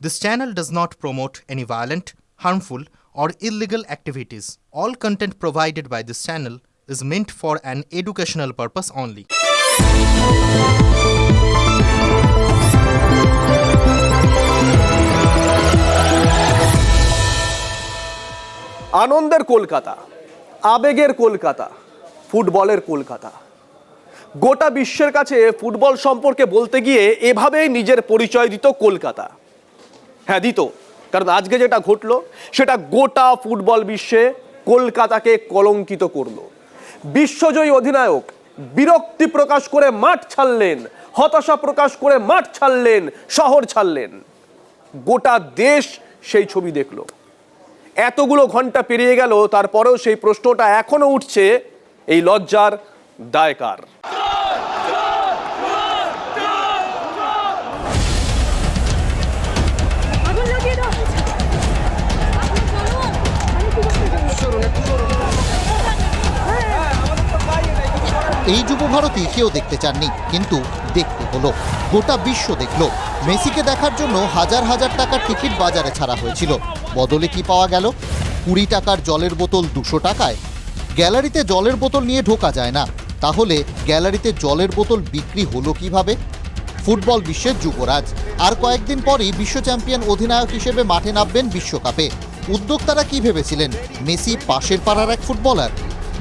This channel does not promote any violent, harmful, or illegal activities. All content provided by this channel is meant for an educational purpose only. আনন্দের কলকাতা, আবেগের কলকাতা, ফুটবলের কলকাতা। গোটা বিশ্বের কাছে football সম্পর্কে বলতে গিয়ে এভাবেই নিজের পরিচয় দিত কলকাতা। হ্যাঁ, দিত, কারণ আজকে যেটা ঘটলো সেটা গোটা ফুটবল বিশ্বে কলকাতাকে কলঙ্কিত করলো। বিশ্বজয়ী অধিনায়ক বিরক্তি প্রকাশ করে মাঠ ছাড়লেন, হতাশা প্রকাশ করে মাঠ ছাড়লেন, শহর ছাড়লেন। গোটা দেশ সেই ছবি দেখলো। এতগুলো ঘন্টা পেরিয়ে গেল, তারপরেও সেই প্রশ্নটা এখনো উঠছে, এই লজ্জার দায় কার? এই যুবভারতী কেউ দেখতে চাননি, কিন্তু দেখতে হলো। গোটা বিশ্ব দেখলো। মেসিকে দেখার জন্য হাজার হাজার টাকার টিকিট বাজারে ছাড়া হয়েছিল। বদলে কি পাওয়া গেল? 20 টাকার জলের বোতল 200 টাকায়। গ্যালারিতে জলের বোতল নিয়ে ঢোকা যায় না, তাহলে গ্যালারিতে জলের বোতল বিক্রি হলো কিভাবে? ফুটবল বিশ্বের যুবরাজ আর কয়েকদিন পরই বিশ্ব চ্যাম্পিয়ন অধিনায়ক হিসেবে মাঠে নামবেন বিশ্বকাপে। উদ্যোক্তারা কি ভেবেছিলেন মেসি পাশের পাড়ার এক ফুটবলার?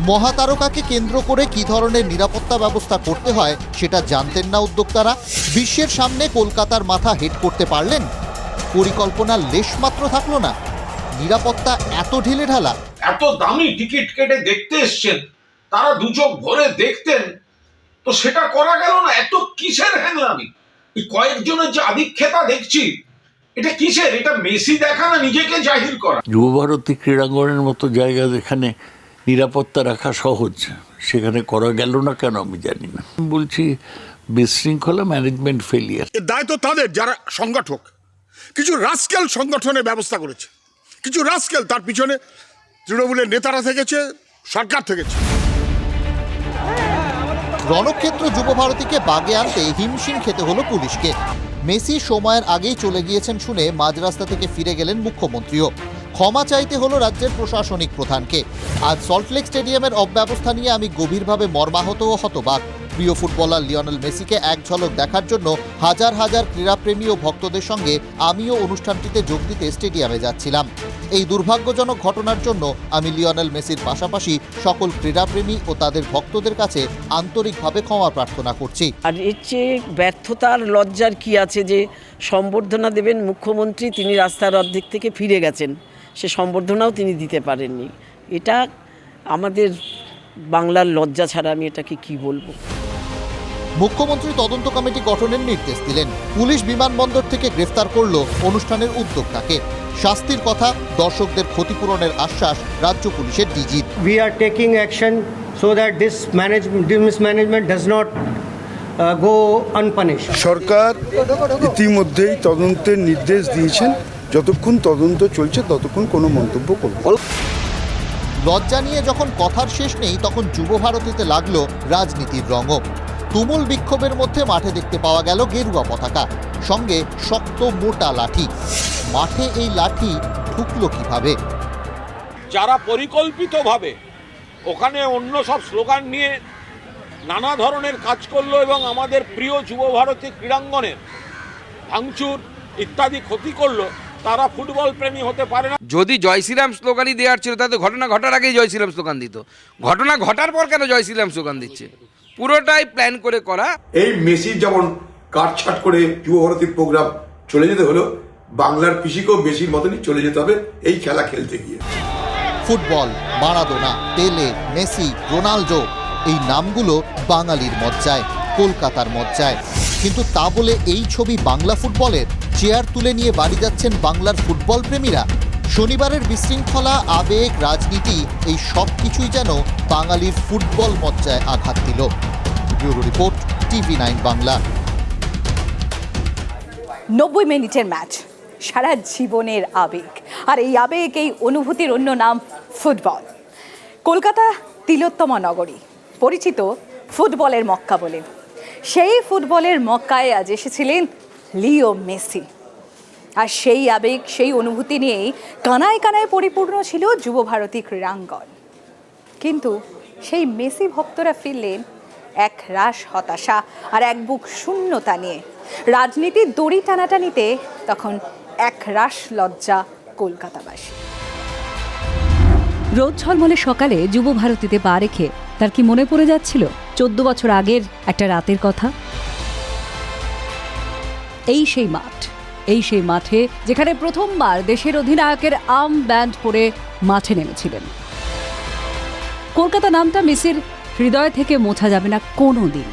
মহাতারকাকে কেন্দ্র করে কি ধরনের নিরাপত্তা ব্যবস্থা করতে হয় সেটা জানতেন না উদ্যোক্তারা। বিশ্বের সামনে কলকাতার মাথা হেড করতে পারলেন, পরিকল্পনার লেশমাত্র থাকলো না। নিরাপত্তা এত ঢিলে ঢালা। এত দামি টিকিট কেটে দেখতে এসছেন, তারা দু চোখ ভরে দেখতেন, তো সেটা করা গেল না। এত কিসের হ্যাংলামি? এই কয়েকজনের যে আধিক্যতা দেখছি, এটা কিসের? এটা মেসি দেখা না নিজেকে জাহির করা? যুবভারতী ক্রীড়াঙ্গনের মতো জায়গা যেখানে নিরাপত্তা রাখা সহজ, সেখানে করা গেল না কেন আমি জানি না। বলছি বিশৃঙ্খলা, ম্যানেজমেন্ট ফেলিয়ার। এর দায় তো তাদের যারা সংগঠক। কিছু রাস্কেল সংগঠনের ব্যবস্থা করেছে, কিছু রাস্কেল, তার পিছনে তৃণমূলের নেতারা থেকেছে, সরকার থেকেছে। রণক্ষেত্র যুবভারতীকে বাগে আনতে হিমশিম খেতে হলো পুলিশকে। মেসি সময়ের আগেই চলে গিয়েছেন শুনে মাঝ রাস্তা থেকে ফিরে গেলেন মুখ্যমন্ত্রীও। ক্ষমা চাইতে হলো রাজ্যের প্রশাসনিক প্রধানকে। আজ সল্টলেক স্টেডিয়ামের অব্যবস্থা নিয়ে আমি গভীরভাবে মর্মাহত ও হতবাক। প্রিয় ফুটবলার লিওনেল মেসিকে এক ঝলক দেখার জন্য হাজার হাজার ক্রীড়াপ্রেমী ও ভক্তদের সঙ্গে আমিও অনুষ্ঠানটিতে যোগ দিতে স্টেডিয়ামে যাচ্ছিলাম। এই দুর্ভাগ্যজনক ঘটনার জন্য আমি লিওনেল মেসির পাশাপাশি সকল ক্রীড়াপ্রেমী ও তাদের ভক্তদের কাছে আন্তরিকভাবে ক্ষমা প্রার্থনা করছি। আর এর চেয়ে ব্যর্থতার, লজ্জার কি আছে যে সম্বর্ধনা দেবেন মুখ্যমন্ত্রী, তিনি রাস্তার অর্ধেক থেকে ফিরে গেছেন, সে সম্বর্ধনাও তিনি দিতে পারেননি। এটা আমাদের বাংলার লজ্জা ছাড়া আমি এটাকে কি বলবো। মুখ্যমন্ত্রী তদন্ত কমিটি গঠনের নির্দেশ দিলেন। পুলিশ বিমানবন্দর থেকে গ্রেফতার করল অনুষ্ঠানের উদ্যোক্তাকে। শাস্তির কথা, দর্শকদের ক্ষতিপূরণের আশ্বাস রাজ্য পুলিশের ডিজির। We are taking action so that this mismanagement does not go unpunished. সরকার ইতিমধ্যেই তদন্তের নির্দেশ দিয়েছেন। যতক্ষণ তদন্ত চলছে ততক্ষণ কোনো মন্তব্য করব। লজ্জা নিয়ে যখন কথার শেষ নেই, তখন যুবভারতীতে লাগলো রাজনীতির রঙও। তুমুল বিক্ষোভের মধ্যে মাঠে দেখতে পাওয়া গেল গেরুয়া পতাকা, সঙ্গে শক্ত মোটা লাঠি। মাঠে এই লাঠি ঢুকলো কিভাবে? যারা পরিকল্পিতভাবে ওখানে অন্য সব স্লোগান নিয়ে নানা ধরনের কাজ করলো এবং আমাদের প্রিয় যুবভারতী ক্রীড়াঙ্গনের ভাঙচুর ইত্যাদি ক্ষতি করলো, তারা ফুটবল প্রেমী হতে পারে না। যদি জয় শ্রীরাম স্লোগানই দেওয়ার ছিল, তাহলে ঘটনা ঘটার আগেই জয় শ্রীরাম স্লোগান দিত। ঘটনা ঘটার পর কেন জয় শ্রীরাম স্লোগান দিচ্ছে? পুরোটাই প্ল্যান করে করা। এই মেসি যেমন কাটছাট করে যুবভারতীর প্রোগ্রাম চলে যেতে হলো, বাংলার পিসিকেও মেসির মতনই চলে যেতে হবে এই খেলা খেলতে গিয়ে। ফুটবল, মারাদোনা, পেলে, মেসি, রোনাল্ডো, এই নামগুলো বাঙালির মজ্জায়, কলকাতার মজ্জায়। কিন্তু তা বলে এই ছবি বাংলা ফুটবলের? চেয়ার তুলে নিয়ে বাড়ি যাচ্ছেন বাংলার ফুটবল প্রেমীরা। শনিবারের বিশৃঙ্খলা, আবেগ, রাজনীতি, এই সব কিছুই যেন বাঙালির ফুটবল মজ্জায় আঘাত দিল। Bureau report, TV9 Bangla. 90 মিনিটের ম্যাচ, সারা জীবনের আবেগ, আর এই আবেগ, এই অনুভূতির অন্য নাম ফুটবল। কলকাতা তিলোত্তমা নগরী, পরিচিত ফুটবলের মক্কা বলে। সেই ফুটবলের মক্কায় আজ এসেছিলেন লিও মেসি। আর সেই আবেগ, সেই অনুভূতি নিয়েই কানায় কানায় পরিপূর্ণ ছিল যুব ভারতী ক্রীড়াঙ্গন। কিন্তু সেই মেসি ভক্তরা ফিরলেন এক রাশ হতাশা আর এক বুক শূন্যতা নিয়ে। রাজনীতির দড়ি টানাটানিতে তখন এক রাশ লজ্জা কলকাতাবাসী। রোদ ঝলমলে সকালে যুব ভারতীতে পা রেখে তার কি মনে পড়ে যাচ্ছিল 14 বছর আগের একটা রাতের কথা? এই সেই মাঠে যেখানে প্রথমবার দেশের অধিনায়কের আর্ম ব্যান্ড পরে মাঠে নেমেছিলেন। কলকাতা নামটা মেসির হৃদয় থেকে মোছা যাবে না কোনো দিন।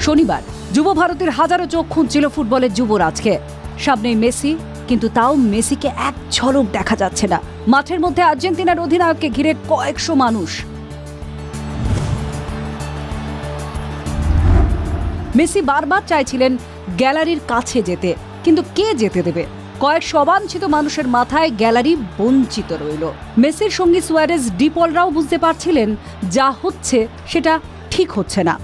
শনিবার যুব ভারতের হাজারো চোখ খুঁজছিল ফুটবলের যুবরাজকে। সামনেই মেসি, কিন্তু তাও মেসিকে এক ঝলক দেখা যাচ্ছে না। মাঠের মধ্যে আর্জেন্টিনার অধিনায়ককে ঘিরে কয়েকশো মানুষ। মেসি বারবার চাইছিলেন গ্যালারির কাছে যেতে, কিন্তু কে যেতে দেবে? কয়েকশো অবাঞ্ছিত মানুষের মাথায় গ্যালারি বঞ্চিত রইল। মেসির সঙ্গী সুয়ারেজ, ডিপলরাও বুঝতে পারছিলেন যা হচ্ছে সেটা ঠিক হচ্ছে না।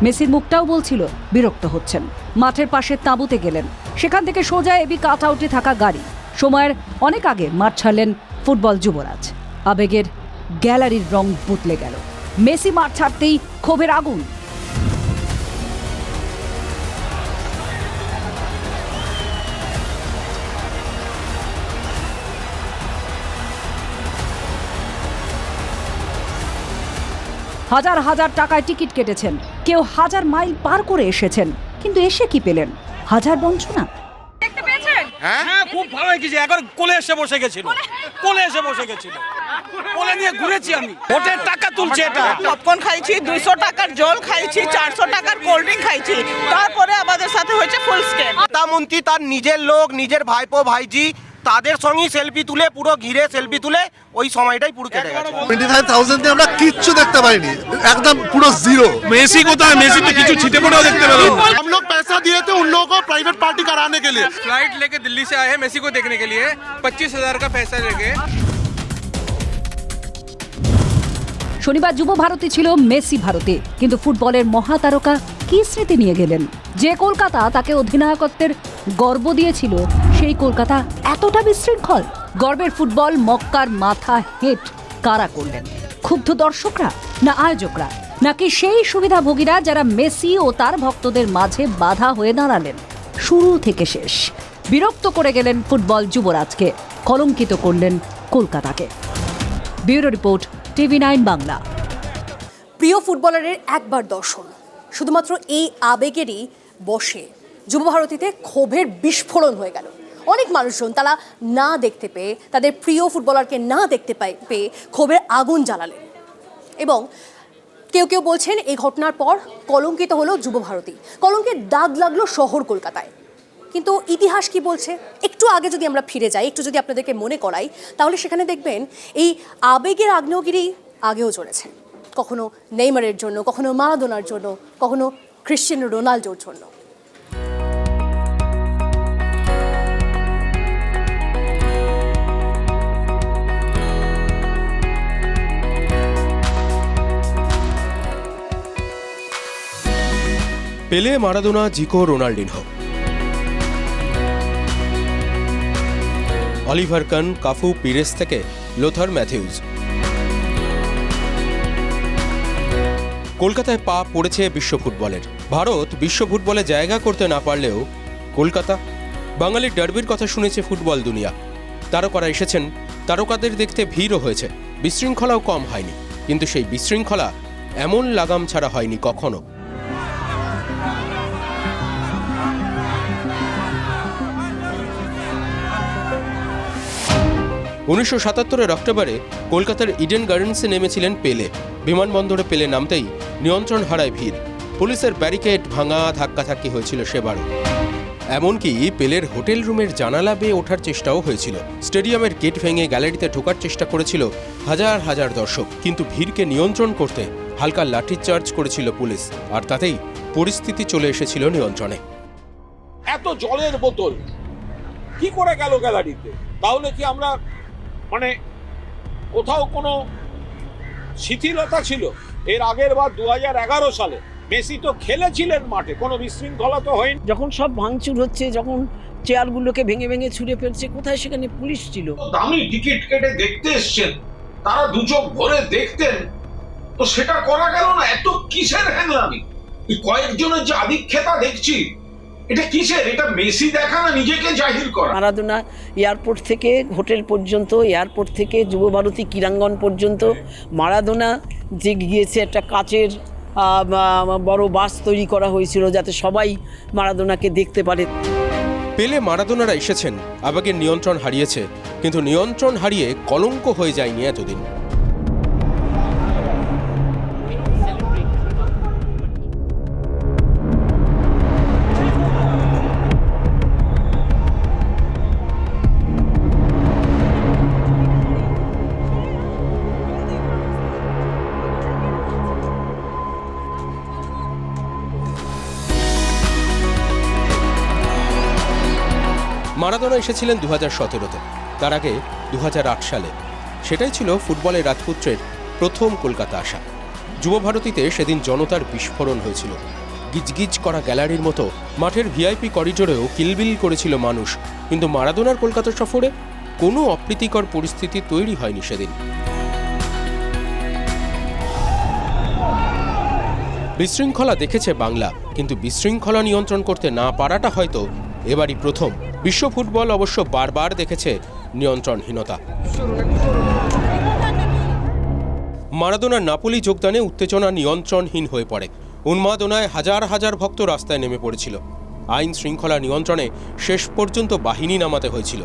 মেসির মুখটাও বলছিল বিরক্ত হচ্ছেন। মাঠের পাশে তাঁবুতে গেলেন। সেখান থেকে সোজা এবি কাট আউটে থাকা গাড়ি। সময়ের অনেক আগে মাঠ ছাড়লেন ফুটবল যুবরাজ। আবেগের গ্যালারির রং বদলে গেল। মেসি মাঠ ছাড়তেই ক্ষোভের আগুন। হাজার হাজার টাকায় টিকিট কেটেছেন, কেউ 1000 মাইল পার করে এসেছেন, কিন্তু এসে কি পেলেন? হাজার বঞ্চনা। হ্যাঁ, খুব ভালো হয়েছে। একবার কোলে এসে বসে গেছিল, কোলে নিয়ে ঘুরেছি আমি। ভোটের টাকা তুলছে এটা। পপকর্ন খাইছি, 200 টাকার জল খাইছি, 400 টাকার কোল্ড ড্রিঙ্ক খাইছি। তারপরে আমাদের সাথে হয়েছে ফুল স্ক্যাম। মন্ত্রী তার নিজের লোক, নিজের ভাইপো ভাইজি, তাদের সঙ্গে সেলফি তুলে, পুরো ঘিরে সেলফি তুলে ওই সময়টাই পুরো কেটে গেছে। 25,000 আমরা কিচ্ছু দেখতে পাইনি, একদম পুরো জিরো। মেসি কোথায়? মেসি তো কিছু ছিটে পড়েও দেখতে পেলাম। हम लोग पैसा दिए थे उन लोगों को प्राइवेट पार्टी कराने के लिए। फ्लाइट लेके दिल्ली से आए हैं मेसी को देखने के लिए, 25,000 का पैसा लेके। শনিবার যুব ভারতী ছিল মেসি ভারতী, কিন্তু ফুটবলের মহাতারকা কি স্মৃতি নিয়ে গেলেন? যে কলকাতা তাকে অধিনায়কত্বের গর্ব দিয়েছিল, সেই কলকাতা এতটা বিশৃঙ্খল। গর্বের ফুটবল মক্কার মাথা হেট কারা করলেন? ক্ষুব্ধ দর্শকরা, না আয়োজকরা, নাকি সেই সুবিধাভোগীরা যারা মেসি ও তার ভক্তদের মাঝে বাধা হয়ে দাঁড়ালেন? শুরু থেকে শেষ বিরক্ত করে গেলেন ফুটবল যুবরাজকে, কলঙ্কিত করলেন কলকাতাকে। Bureau report, TV9 Bangla. প্রিয় ফুটবলারের একবার দর্শন, শুধুমাত্র এই আবেগেরই বশে যুবভারতীতে ক্ষোভের বিস্ফোরণ হয়ে গেল। অনেক মানুষজন তারা না দেখতে পেয়ে, তাদের প্রিয় ফুটবলারকে না দেখতে পেয়ে ক্ষোভের আগুন জ্বালালেন। এবং কেউ কেউ বলছেন এই ঘটনার পর কলঙ্কিত হলো যুবভারতী, কলঙ্কের দাগ লাগলো শহর কলকাতায়। কিন্তু ইতিহাস কি বলছে? একটু আগে যদি আমরা ফিরে যাই, একটু যদি আপনাদেরকে মনে করাই, তাহলে সেখানে দেখবেন এই আবেগের আগ্নেয়গিরি আগেও চলেছে। কখনো নেইমারের জন্য, কখনো মারাদোনার জন্য, কখনো ক্রিশ্চিয়ানো রোনাল্ডোর জন্য। Pele, Maradona, Zico, Ronaldinho, Oliver Kahn, Cafu, Pires থেকে লোথার ম্যাথিউজ। কলকাতায় পা পড়েছে বিশ্ব ফুটবলের। ভারত বিশ্ব ফুটবলে জায়গা করতে না পারলেও কলকাতা, বাঙালির ডার্বির কথা শুনেছে ফুটবল দুনিয়া। তারকারা এসেছেন, তারকাদের দেখতে ভিড়ও হয়েছে, বিশৃঙ্খলাও কম হয়নি। কিন্তু সেই বিশৃঙ্খলা এমন লাগাম ছাড়া হয়নি কখনো। 1977 অক্টোবরে কলকাতার ইডেন গার্ডেন্সে নেমেছিলেন পেলে। বিমানবন্দরে পেলে নামতেই নিয়ন্ত্রণ হারায় ভিড়। পুলিশের ব্যারিকেড ভাঙা, ধাক্কাধাক্কি হয়েছিল সেবারও। এমনকি পেলের হোটেল রুমের জানালা বেয়ে ওঠার চেষ্টাও হয়েছিল। স্টেডিয়ামের গেট ভেঙে গ্যালারিতে ঢোকার চেষ্টা করেছিল হাজার হাজার দর্শক, কিন্তু ভিড়কে নিয়ন্ত্রণ করতে হালকা লাঠিচার্জ করেছিল পুলিশ, আর তাতেই পরিস্থিতি চলে এসেছিল নিয়ন্ত্রণে। এত জলের বোতল কি করে গেল গ্যালারিতে? তাহলে কি আমরা মানে কোথাও কোনো শিথিলতা ছিল? এর আগের বার 2011 সালে মেসি তো খেলেছিলেন মাঠে, কোনো বিশৃঙ্খলা তো হয়নি। যখন সব ভাঙচুর হচ্ছে, যখন চেয়ারগুলোকে ভেঙে ভেঙে ছুঁড়ে ফেলছে, কোথায় সেখানে পুলিশ ছিল? দামি টিকিট কেটে দেখতে এসছেন, তারা দু চোখ ভরে দেখতেন, তো সেটা করা গেল না। এত কিসের হ্যাংলামি? এই কয়েকজনের যে আধিক্যতা দেখছি, এটা কিসের? এটা মেসি দেখা না নিজেকে জাহির করা? মারাদোনা এয়ারপোর্ট থেকে হোটেল পর্যন্ত, এয়ারপোর্ট থেকে যুবভারতী ক্রীড়াঙ্গন পর্যন্ত মারাদোনা যে গিয়েছে, একটা কাচের বড় বাস তৈরি করা হয়েছিল যাতে সবাই মারাদোনাকে দেখতে পারে। পেলে মারাদোনারা এসেছেন, আবেগের নিয়ন্ত্রণ হারিয়েছে, কিন্তু নিয়ন্ত্রণ হারিয়ে কলঙ্ক হয়ে যায়নি এতদিন। মারাদোনা এসেছিলেন 2017-তে, তার আগে 2008 সালে। সেটাই ছিল ফুটবলের রাজপুত্রের প্রথম কলকাতা আসা। যুবভারতীতে সেদিন জনতার বিস্ফোরণ হয়েছিল। গিজগিজ করা গ্যালারির মতো মাঠের ভিআইপি করিডোরেও কিলবিল করেছিল মানুষ, কিন্তু মারাদোনার কলকাতা সফরে কোনো অপ্রীতিকর পরিস্থিতি তৈরি হয়নি সেদিন। বিশৃঙ্খলা দেখেছে বাংলা, কিন্তু বিশৃঙ্খলা নিয়ন্ত্রণ করতে না পারাটা হয়তো এবারই প্রথম। বিশ্ব ফুটবল অবশ্য বারবার দেখেছে নিয়ন্ত্রণহীনতা। মারাদোনার নাপোলি যোগদানে উত্তেজনা নিয়ন্ত্রণহীন হয়ে পড়ে। উন্মাদনায় হাজার হাজার ভক্ত রাস্তায় নেমে পড়েছিল। আইন শৃঙ্খলা নিয়ন্ত্রণে শেষ পর্যন্ত বাহিনী নামাতে হয়েছিল।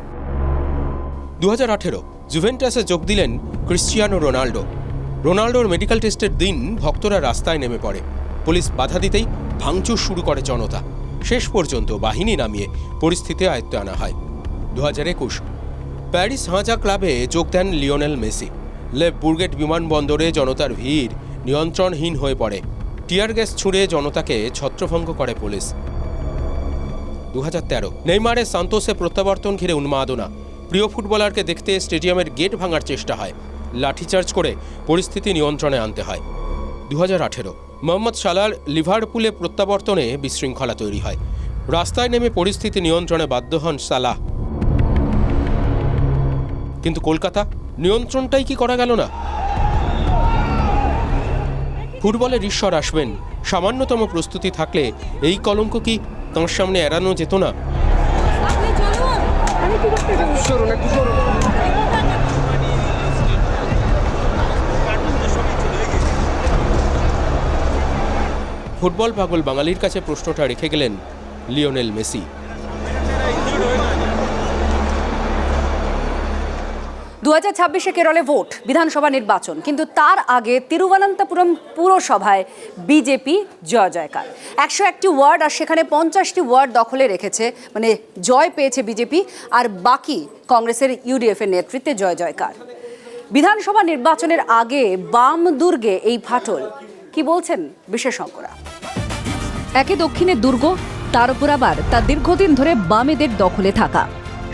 2018 জুভেন্টাসে যোগ দিলেন ক্রিশ্চিয়ানো রোনাল্ডো। রোনাল্ডোর মেডিকেল টেস্টের দিন ভক্তরা রাস্তায় নেমে পড়ে। পুলিশ বাধা দিতেই ভাঙচুর শুরু করে জনতা। শেষ পর্যন্ত বাহিনী নামিয়ে পরিস্থিতি আয়ত্তে আনা হয়। 2021 প্যারিস হাঁজা ক্লাবে যোগ দেন লিওনেল মেসি। লে বুর্গেট বিমানবন্দরে জনতার ভিড় নিয়ন্ত্রণহীন হয়ে পড়ে। টিয়ার গ্যাস ছুঁড়ে জনতাকে ছত্রভঙ্গ করে পুলিশ। 2013 নেইমারের সান্তোসে প্রত্যাবর্তন ঘিরে উন্মাদনা। প্রিয় ফুটবলারকে দেখতে স্টেডিয়ামের গেট ভাঙার চেষ্টা হয়। লাঠিচার্জ করে পরিস্থিতি নিয়ন্ত্রণে আনতে হয়। 2018 মোহাম্মদ সালার লিভারপুলে প্রত্যাবর্তনে বিশৃঙ্খলা তৈরি হয়। রাস্তায় নেমে পরিস্থিতি নিয়ন্ত্রণে বাধ্য হন সালাহ। কিন্তু কলকাতা নিয়ন্ত্রণটাই কি করা গেল না? ফুটবলের ঈশ্বর আসবেন, সামান্যতম প্রস্তুতি থাকলে এই কলঙ্ক কি তাঁর সামনে এড়ানো যেত না? ফুটবল পাগল বাঙালির কাছে প্রশ্নটা রেখে গেলেন লিওনেল মেসি। 2026 কেরলে ভোট, বিধানসভা নির্বাচন, কিন্তু তার আগে তিরুবনন্তপুরম পুরসভায় বিজেপি জয় জয়কার। 101টি ওয়ার্ড আর সেখানে 50টি ওয়ার্ড দখলে রেখেছে, মানে জয় পেয়েছে বিজেপি, আর বাকি কংগ্রেসের ইউডিএফ এর নেতৃত্বে জয় জয়কার। বিধানসভা নির্বাচনের আগে বাম দুর্গে এই ফাটল, কি বলছেন বিশেষজ্ঞরা? একে দক্ষিণের দুর্গ, তার উপর আবার তা দীর্ঘদিন ধরে বামেদের দখলে থাকা।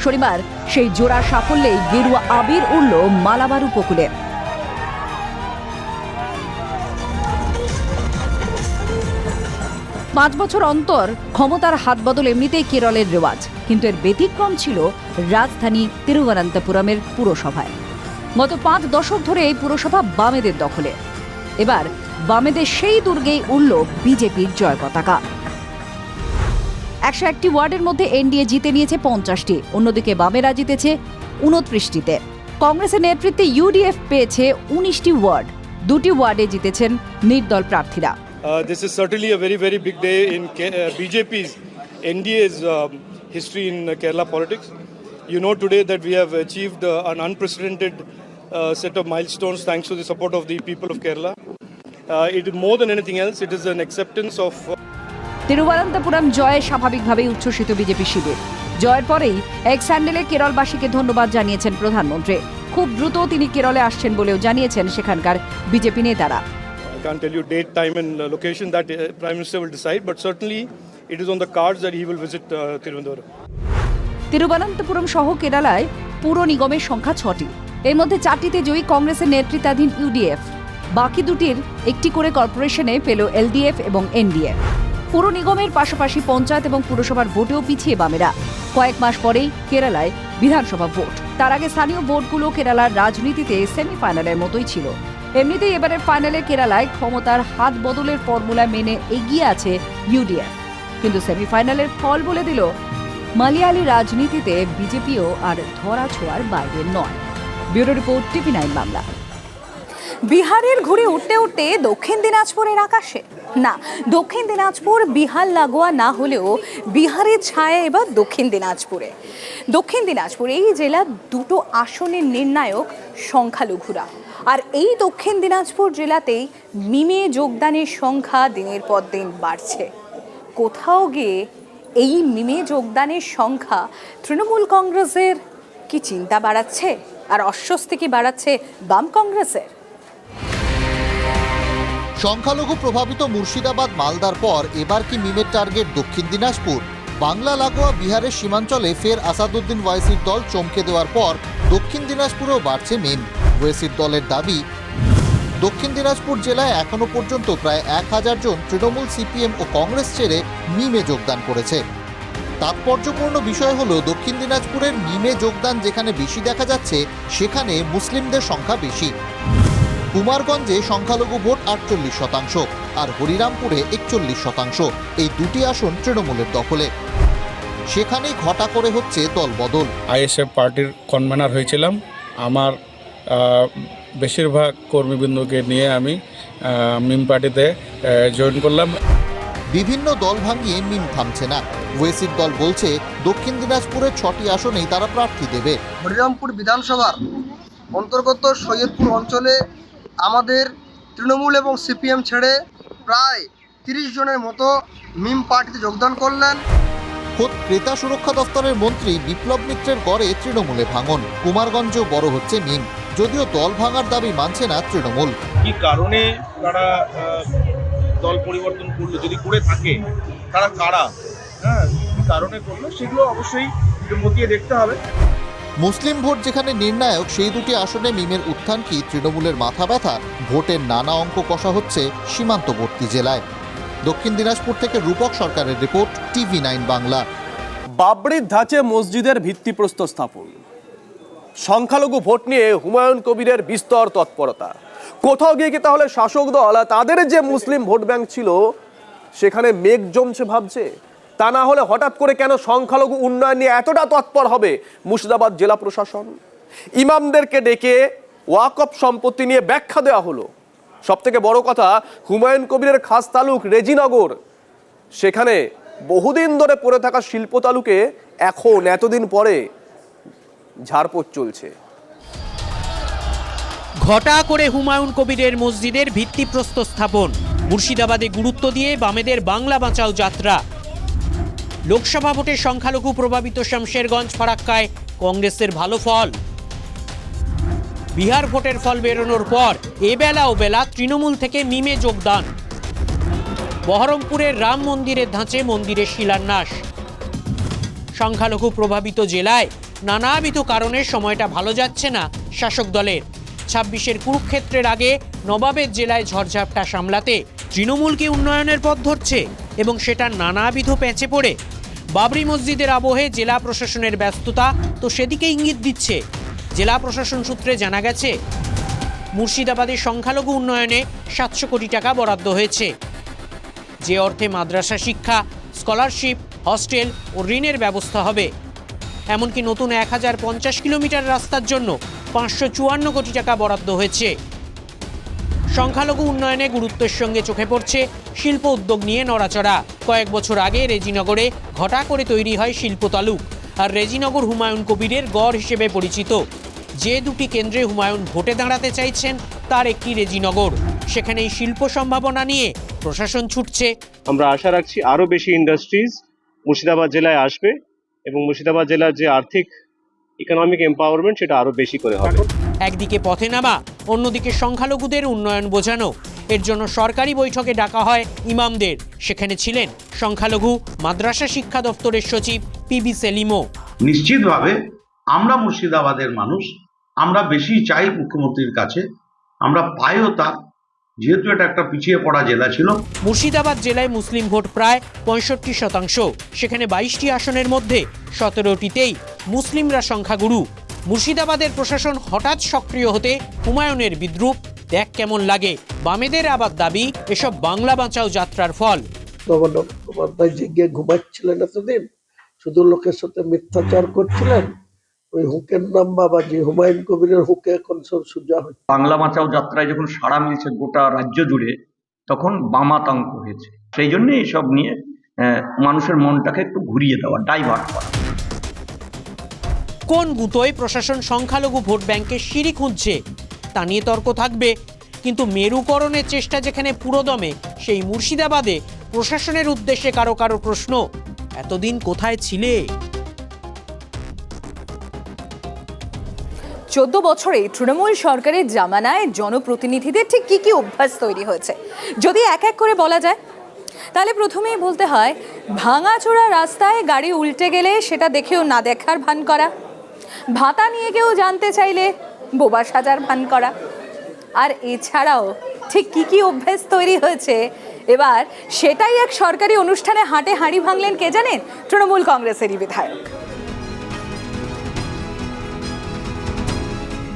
শনিবার সেই জোড়া সাফল্যেই গেরুয়া আবির উড়ল মালাবার উপকূলে। 5 বছর অন্তর ক্ষমতার হাত বদল এমনিতেই কেরলের রেওয়াজ, কিন্তু এর ব্যতিক্রম ছিল রাজধানী তিরুবনন্তপুরমের পুরসভায়। গত 5 দশক ধরে এই পুরসভা বামেদের দখলে। এবার বামেদের সেই দুর্গেই উড়ল বিজেপির জয় পতাকা। 101টি ওয়ার্ডের মধ্যে এনডিএ জিতে নিয়েছে 50টি, অন্যদিকে বামেরা জিতেছে 29টিতে। কংগ্রেসের নেতৃত্বে ইউডিএফ পেয়েছে 19টি ওয়ার্ড, 2টি ওয়ার্ডে জিতেছেন নির্দল প্রার্থীরা। This is certainly a very, very big day in BJP's, NDA's history in Kerala politics. You know today that we have achieved an unprecedented set of milestones thanks to the support of the people of Kerala. It is more than anything else, it is an acceptance of Thiruvananthapuram জয়ে স্বাভাবিকভাবেই উচ্ছ্বসিত BJP শিবির। জয়ের পরেই x হ্যান্ডেলে কেরলবাসীকে ধন্যবাদ জানিয়েছেন প্রধানমন্ত্রী। খুব দ্রুত তিনি কেরলে আসছেন বলেও জানিয়েছেন সেখানকার বিজেপি নেতারা। I can't tell you date, time and location that Prime Minister will decide, but certainly it is on the cards that he will visit Tirunelveli. Thiruvananthapuram সহ কেরালায় পুর নিগমের সংখ্যা 6টি। এর মধ্যে 4টিতে জয়ী কংগ্রেসের নেতৃত্বাধীন ইউডিএফ, বাকি দুটির একটি করে কর্পোরেশনে পেল এলডিএফ এবং এনডিএফ। পুর নিগমের পাশাপাশি পঞ্চায়েত এবং পুরসভার ভোটেও পিছিয়ে বামেরা। কয়েক মাস পরেই কেরালায় বিধানসভা ভোট। তার আগে স্থানীয় ভোটগুলো কেরালার রাজনীতিতে সেমিফাইনালের মতোই ছিল। এমনিতেই এবারের ফাইনালে কেরালায় ক্ষমতার হাত বদলের ফর্মুলা মেনে এগিয়ে আছে ইউডিএফ, কিন্তু সেমিফাইনালের ফল বলে দিল মালয়ালি রাজনীতিতে বিজেপিও আর ধরা ছোঁয়ার বাইরে নয়। Bureau report, TV9 Bangla. বিহারের ঘুরে উঠতে উঠতে দক্ষিণ দিনাজপুরের আকাশে না, দক্ষিণ দিনাজপুর বিহার লাগোয়া না হলেও বিহারের ছায়া এবার দক্ষিণ দিনাজপুরে। দক্ষিণ দিনাজপুর এই জেলার দুটো আসনের নির্ণায়ক সংখ্যালঘুরা, আর এই দক্ষিণ দিনাজপুর জেলাতেই মিমে যোগদানের সংখ্যা দিনের পর দিন বাড়ছে। কোথাও গিয়ে এই মিমে যোগদানের সংখ্যা তৃণমূল কংগ্রেসের কি চিন্তা বাড়াচ্ছে, আর অস্বস্তি কি বাড়াচ্ছে বাম কংগ্রেসের? সংখ্যালঘু প্রভাবিত মুর্শিদাবাদ মালদার পর এবার কি মিমের টার্গেট দক্ষিণ দিনাজপুর? বাংলা লাগোয়া বিহারের সীমাঞ্চলে ফের আসাদুদ্দিন ওয়াইসির দল চমকে দেওয়ার পর দক্ষিণ দিনাজপুরেও বাড়ছে মিম। ওয়াইসির দলের দাবি, দক্ষিণ দিনাজপুর জেলায় এখনো পর্যন্ত প্রায় 1000 জন তৃণমূল, সিপিএম ও কংগ্রেস ছেড়ে মিমে যোগদান করেছে। তাৎপর্যপূর্ণ বিষয় হলো দক্ষিণ দিনাজপুরের মিমে যোগদান যেখানে বেশি দেখা যাচ্ছে সেখানে মুসলিমদের সংখ্যা বেশি। কুমারগঞ্জে সংখ্যালঘু ভোট 48% আর হরিরামপুরে 41%। এই দুটি আসন তৃণমূলের দখলে। সেখানেই ঘটা করে হচ্ছে দলবদল। আইএসএফ পার্টির কনভেনার হয়েছিলাম। আমার বেশিরভাগ কর্মীবৃন্দকে নিয়ে আমি মিম পার্টিতে জয়েন করলাম। বিভিন্ন দল ভাঙিয়ে মিম থামছে না। ওয়েসির দল বলছে দক্ষিণ দিনাজপুরের 6টি আসনেই তারা প্রার্থী দেবে। হরিরামপুর বিধানসভার অন্তর্গত সৈয়দপুর অঞ্চলে আমাদের তৃণমূল এবং সিপিএম ছেড়ে প্রায় 30 জনের মতো মিম পার্টিতে যোগদান করলেন। খোদ ক্রেতা সুরক্ষা দফতরের মন্ত্রী বিপ্লব মিত্রের গড়ে তৃণমূলে ভাঙন। কুমারগঞ্জেও বড় হচ্ছে মিম, যদিও দল ভাঙার দাবি মানছে না তৃণমূল। কি কারণে তারা দল পরিবর্তন করলো, যদি করে থাকে তারা কারা, কি কারণে করলো সেগুলো অবশ্যই খতিয়ে দেখতে হবে। মুসলিম ভোট যেখানে নির্ণায়ক, সেই দুটি আসনে মিমের উত্থান কি তৃণমূলের মাথা ব্যথা? ভোটের নানা অঙ্ক কষা হচ্ছে সীমান্তবর্তী জেলায়। দক্ষিণ দিনাজপুর থেকে রূপক সরকারের রিপোর্ট, TV9 বাংলা। বাবরির ধাঁচে মসজিদের ভিত্তিপ্রস্তর স্থাপন, সংখ্যালঘু ভোট নিয়ে হুমায়ুন কবিরের বিস্তর তৎপরতা। কোথাও গিয়ে কি তাহলে শাসক দল তাদের যে মুসলিম ভোট ব্যাংক ছিল সেখানে মেঘ জমছে ভাবছে? তা না হলে হঠাৎ করে কেন সংখ্যালঘু উন্নয়ন নিয়ে এতটা তৎপর হবে মুর্শিদাবাদ জেলা প্রশাসন? ইমামদেরকে ডেকে ওয়াকফ সম্পত্তি নিয়ে ব্যাখ্যা দেওয়া হলো। সব থেকে বড় কথা, হুমায়ুন কবিরের খাস তালুক রেজিনগর, সেখানে বহুদিন ধরে পড়ে থাকা শিল্প তালুকে এখন এতদিন পরে ঝাড়পোছ চলছে। ঘটা করে হুমায়ুন কবিরের মসজিদের ভিত্তিপ্রস্তর স্থাপন, মুর্শিদাবাদে গুরুত্ব দিয়ে বামেদের বাংলা বাঁচাও যাত্রা। লোকসভা ভোটের সংখ্যালঘু প্রভাবিত শামশেরগঞ্জ, ফারাক্কায় কংগ্রেসের ভালো ফল। বিহার ভোটের ফল বেরোনোর পর এবেলা ওবেলা তৃণমূল থেকে মিমে যোগদান। বহরমপুরের রাম মন্দিরের ধাঁচে মন্দিরের শিলান্যাস। সংখ্যালঘু প্রভাবিত জেলায় নানাবিধ কারণে সময়টা ভালো যাচ্ছে না শাসক দলের। 26-এর কুরুক্ষেত্রের আগে নবাবের জেলায় ঝড়ঝাপটা সামলাতে তৃণমূলকে উন্নয়নের পথ ধরছে এবং সেটা নানাবিধ প্যাঁচে পড়ে। বাবরি মসজিদের আবহে জেলা প্রশাসনের ব্যস্ততা তো সেদিকে ইঙ্গিত দিচ্ছে। জেলা প্রশাসন সূত্রে জানা গেছে, মুর্শিদাবাদের সংখ্যালঘু উন্নয়নে 700 কোটি টাকা বরাদ্দ হয়েছে, যে অর্থে মাদ্রাসা শিক্ষা, স্কলারশিপ, হস্টেল ও ঋণের ব্যবস্থা হবে। এমনকি নতুন 1050 কিলোমিটার রাস্তার জন্য 554 কোটি টাকা বরাদ্দ হয়েছে। সংখ্যালঘু উন্নয়নে গুরুত্বের সঙ্গে চোখে পড়ছে শিল্প উদ্যোগ নিয়ে নড়াচড়া। কয়েক বছর আগে রেজিনগরে ঘটা করে তৈরি হয় শিল্প তালুক, আর রেজিনগর হুমায়ুন কবিরের গড় হিসেবে পরিচিত। যে দুটি কেন্দ্রে হুমায়ুন ভোটে দাঁড়াতে চাইছেন তার একটি রেজিনগর। সেখানেই শিল্প সম্ভাবনা নিয়ে প্রশাসন ছুটছে। আমরা আশা রাখছি আরও বেশি ইন্ডাস্ট্রিজ মুর্শিদাবাদ জেলায় আসবে এবং মুর্শিদাবাদ জেলার যে আর্থিক ইকোনমিক এম্পাওয়ারমেন্ট সেটা আরও বেশি করে হবে। একদিকে পথে নামা, অন্যদিকে সংখ্যালঘুদের উন্নয়ন বোঝানো। এর জন্য সরকারি বৈঠকে ডাকা হয় ইমামদের। সেখানে ছিলেন সংখ্যালঘু মাদ্রাসা শিক্ষা দপ্তরের সচিব পিবি সেলিমও। নিশ্চিতভাবে আমরা মুর্শিদাবাদের মানুষ, আমরা বেশি চাই মুখ্যমন্ত্রীর কাছে, আমরা পাইও তা, যেহেতু এটা একটা পিছিয়ে পড়া জেলা ছিল। মুর্শিদাবাদ জেলায় মুসলিম ভোট প্রায় 65%। সেখানে 22টি আসনের মধ্যে 17টিতেই মুসলিমরা সংখ্যাগুরু। মুর্শিদাবাদের প্রশাসন হঠাৎ সক্রিয় হতে হুমায়ুনের বিদ্রূপ। দেখ কেমন লাগে। বামেদের আবার দাবি এসব বাংলা বাঁচাও যাত্রার ফল। বন্দ্যোপাধ্যায় জেগে ঘুমাচ্ছিলেন এতদিন, শুধু লোকের সাথে মিথ্যাচার করছিলেন। ওই হুকের নাম বাবাজি, হুমায়ুন কবিরের হুকে এখন সব সোজা হচ্ছে। বাংলা বাঁচাও যাত্রায় যখন সাড়া মিলছে গোটা রাজ্য জুড়ে, তখন বামাতঙ্ক হয়েছে। সেই জন্য এইসব নিয়ে মানুষের মনটাকে একটু ঘুরিয়ে দেওয়া, ডাইভার্ট করা। কোন গুতোয় প্রশাসন সংখ্যালঘু ভোট ব্যাংকে সিঁড়ি খুঁজছে তা নিয়ে তর্ক থাকবে, কিন্তু মেরুকরণের চেষ্টা যেখানে পুরোদমে, সেই মুর্শিদাবাদে প্রশাসনের উদ্দেশ্যে কারো কারো প্রশ্ন, এতদিন কোথায় ছিলে? 14 বছরে তৃণমূল সরকারের জামানায় জনপ্রতিনিধিদের ঠিক কি কি অভ্যাস তৈরি হয়েছে যদি এক এক করে বলা যায়, তাহলে প্রথমেই বলতে হয় ভাঙাচোরা রাস্তায় গাড়ি উল্টে গেলে সেটা দেখেও না দেখার ভান করা, ভাতা নিয়ে কেউ জানতে চাইলে বোবা সাজার ভান করা। আর এছাড়াও ঠিক কি কি অভ্যাস তৈরি হয়েছে এবার সেটাই এক সরকারি অনুষ্ঠানে হাটে হাঁড়ি ভাঙলেন কে জানেন? তৃণমূল কংগ্রেসেরই বিধায়ক।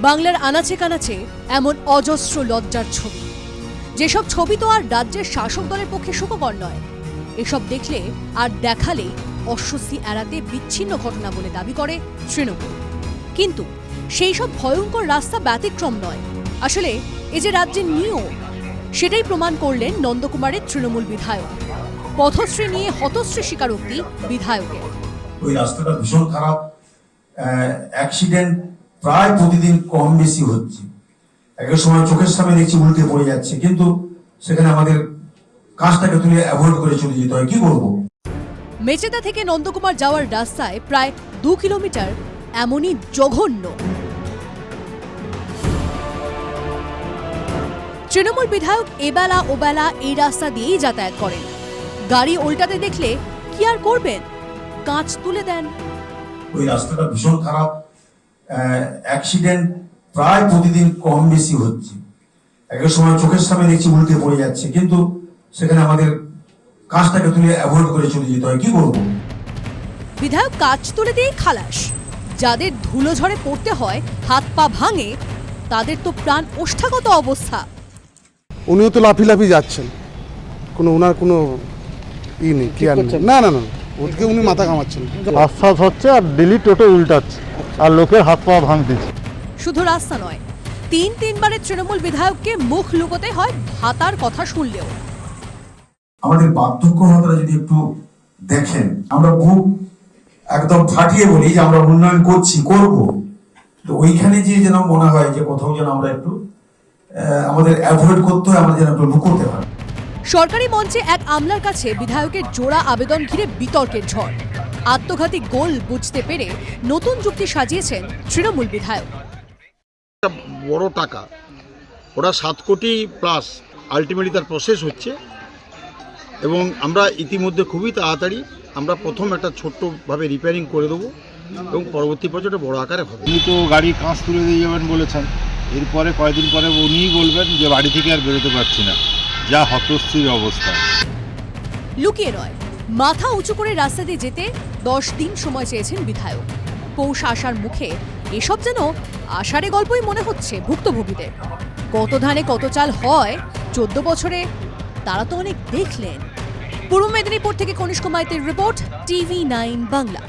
বাংলার আনাচে কানাচে এমন অজস্র লজ্জার ছবি, যেসব ছবি তো আর রাজ্যের শাসক দলের পক্ষে সুখকর নয়। এসব দেখলে আর দেখালে অস্বস্তি এড়াতে বিচ্ছিন্ন ঘটনা বলে দাবি করে তৃণমূল। কিন্তু সেই সব ভয়ঙ্কর রাস্তা ব্যতিক্রম নয়। আসলে এ যে রাজ্যের নিয়ম, সেটাই প্রমাণ করলেন নন্দকুমারের তৃণমূল বিধায়ক। পথশ্রী নিয়ে হতশ্রী স্বীকারোক্তি বিধায়কের। ওই রাস্তাটা ভীষণ খারাপ, অ্যাক্সিডেন্ট প্রায় প্রতিদিন কম বেশি হচ্ছে। একটা সময় চোখের সামনে দেখছি উল্টে পড়ে যাচ্ছে, কিন্তু সেখানে আমাদের কাজটাকে তুলে অ্যাভয়েড করে চলে যেতে হয়। কি করবো? মেচেদা থেকে নন্দকুমার যাওয়ার রাস্তায় প্রায় 2 কিলোমিটার এমনই জঘন্য। তৃণমূল বিধায়ক এবেলা ওবেলা এই রাস্তা দিয়েই যাতায়াত করেন। গাড়ি উল্টাতে দেখলে কি আর করবেন, কাঁচ তুলে দেন। ওই রাস্তাটা ভীষণ খারাপ, অ্যাক্সিডেন্ট প্রায় প্রতিদিন কম বেশি হচ্ছে। একটা সময় চোখের সামনে দেখছি উল্টে পড়ে যাচ্ছে, কিন্তু সেখানে আমাদের কাজটাকে তুলে অ্যাভয়েড করে চলে যেতে হয়। কি করবো? বিধায়ক কাঁচ তুলে দিয়েই খালাস। যাদের ধুলো ঝড়ে পড়তে হয়, হাত পা ভাঙে, তাদের তো প্রাণ ওষ্ঠাগত অবস্থা। উনিও তো লাফি যাচ্ছেন, ওনার কোনো ই নেই, কেয়ার নেই। না না না, ওদিকে উনি মাথা ঘামাচ্ছেন। আশ্বাস হচ্ছে আর দিল্লি টোটো উল্টাচ্ছে আর লোকের হাত পা ভাঙতেছে। শুধু রাস্তা নয়, 3বারের তৃণমূল বিধায়ককে মুখ লুকোতে হয় ভাতার কথা শুনলেও। আমাদের বার্ধক্যভাতাটা যদি একটু দেখেন, আমরা খুব একদম ফাটিয়ে বলি যে আমরা উন্নয়ন করছি, করব, তো ওইখানে যে যেন মনে হয় যে কোথাও যেন আমরা একটু আমাদের অ্যাভয়েড করতে হয়, আমরা যেন একটু লুকোতে হয়। সরকারি মঞ্চে এক আমলার কাছে বিধায়কের জোড়া আবেদন ঘিরে বিতর্কের ঝড়। আত্মঘাতী গোল বুঝতে পেরে নতুন যুক্তি সাজিয়েছেন তৃণমূল বিধায়ক। বড় টাকা, ওরা 7 কোটি প্লাস আলটিমেটলি তার প্রসেস হচ্ছে, এবং আমরা ইতিমধ্যে খুবই তাড়াতাড়ি আমরা প্রথম একটা ছোট্টভাবে রিপেয়ারিং করে দেবো এবং পরবর্তী পর্যায়ে বড় আকারে হবে। উনি তো গাড়ি কাঁচ তুলে দিয়ে যাবেন বলেছেন, এরপরে কয়েকদিন পরে উনিই বলবেন যে বাড়ি থেকে আর বেরোতে পারছি না, যা হতস্থির অবস্থা। লুকিয়ে নয়, মাথা উঁচু করে রাস্তা দিয়ে যেতে 10 দিন সময় চেয়েছেন বিধায়ক। পৌষ আষাঢ় মুখে এসব যেন আষাঢ়ে গল্পই মনে হচ্ছে ভুক্তভোগীদের। কত ধানে কত চাল হয় 14 বছরে, তারা তো অনেক দেখলেন। পূর্ব মেদিনীপুর থেকে কনিষ্ক মাইতির রিপোর্ট, TV9 বাংলা।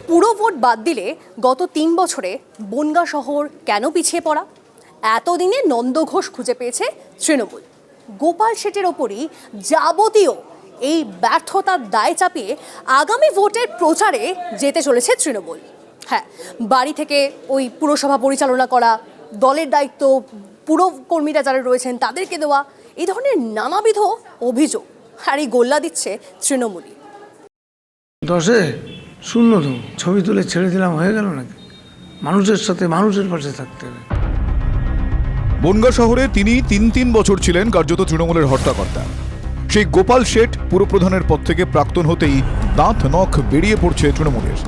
পুরো ভোট বাদ দিলে গত 3 বছরে বনগাঁ শহর কেন পিছিয়ে পড়া? এতদিনে নন্দ ঘোষ খুঁজে পেয়েছে তৃণমূল। গোপাল শেঠের ওপরই যাবতীয় এই ব্যর্থতার দায় চাপিয়ে আগামী ভোটের প্রচারে যেতে চলেছে তৃণমূল। হ্যাঁ, বাড়ি থেকে ওই পুরসভা পরিচালনা করা, দলের দায়িত্ব পুরকর্মীরা যারা রয়েছেন তাদেরকে দেওয়া, এই ধরনের নানাবিধ অভিযোগ, আর এই গোল্লা দিচ্ছে তৃণমূলই। 10-এ 0 তো ছবি তুলে ছেড়ে দিলাম, হয়ে গেল নাকি? মানুষের সাথে মানুষের পাশে থাকতে হবে। বনগাঁ শহরে তিনি 3 বছর ছিলেন কার্যত তৃণমূলের হর্তাকর্তা। সেই গোপাল শেঠ পুরপ্রধানের পদ থেকে প্রাক্তন হতেই দাঁত নখ বেরিয়ে পড়ছে তৃণমূলের।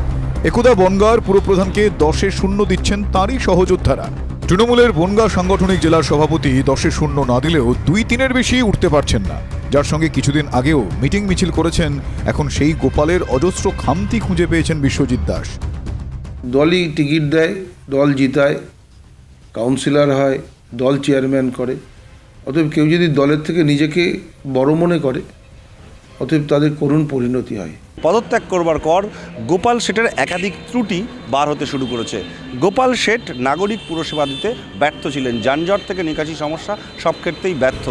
একদা বনগাঁর পুরপ্রধানকে 10-এ 0 দিচ্ছেন তাঁরই সহযোদ্ধারা। তৃণমূলের বনগাঁ সাংগঠনিক জেলার সভাপতি 10-এ 0 না দিলেও 2-3-এর বেশি উঠতে পারছেন না, যার সঙ্গে কিছুদিন আগেও মিটিং মিছিল করেছেন। এখন সেই গোপালের অজস্র খামতি খুঁজে পেয়েছেন বিশ্বজিৎ দাস। দলই টিকিট দেয়, দল জিতায়, কাউন্সিলর হয়, দল চেয়ারম্যান করে। অতএব কেউ যদি দলের থেকে নিজেকে বড় মনে করে, অতএব তাদের করুণ পরিণতি হয়। পদত্যাগ করবার পর গোপাল শেঠের একাধিক ত্রুটি বার হতে শুরু করেছে। গোপাল শেঠ নাগরিক পুরসেবা দিতে ব্যর্থ ছিলেন, যানজট থেকে নিকাশি সমস্যা সব ক্ষেত্রেই ব্যর্থ।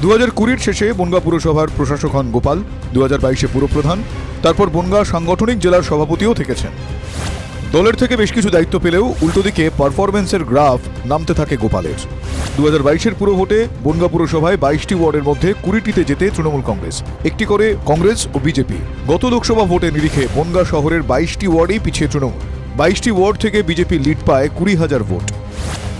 2020 শেষে বনগাঁ পুরসভার প্রশাসক হন গোপাল, 2022-এ পুরপ্রধান, তারপর বনগাঁ সাংগঠনিক জেলার সভাপতিও থেকেছেন। দলের থেকে বেশ কিছু দায়িত্ব পেলেও উল্টো দিকে পারফরমেন্সের গ্রাফ নামতে থাকে গোপালের। 2022-এর পুরো ভোটে বনগাঁ পুরসভায় 22টি ওয়ার্ডের মধ্যে 20টিতে জেতে তৃণমূল কংগ্রেস, একটি করে কংগ্রেস ও বিজেপি। গত লোকসভা ভোটে নিরিখে বনগাঁ শহরের 22টি ওয়ার্ডেই পিছিয়ে তৃণমূল। 22টি ওয়ার্ড থেকে বিজেপি লিড পায় 20,000 ভোট।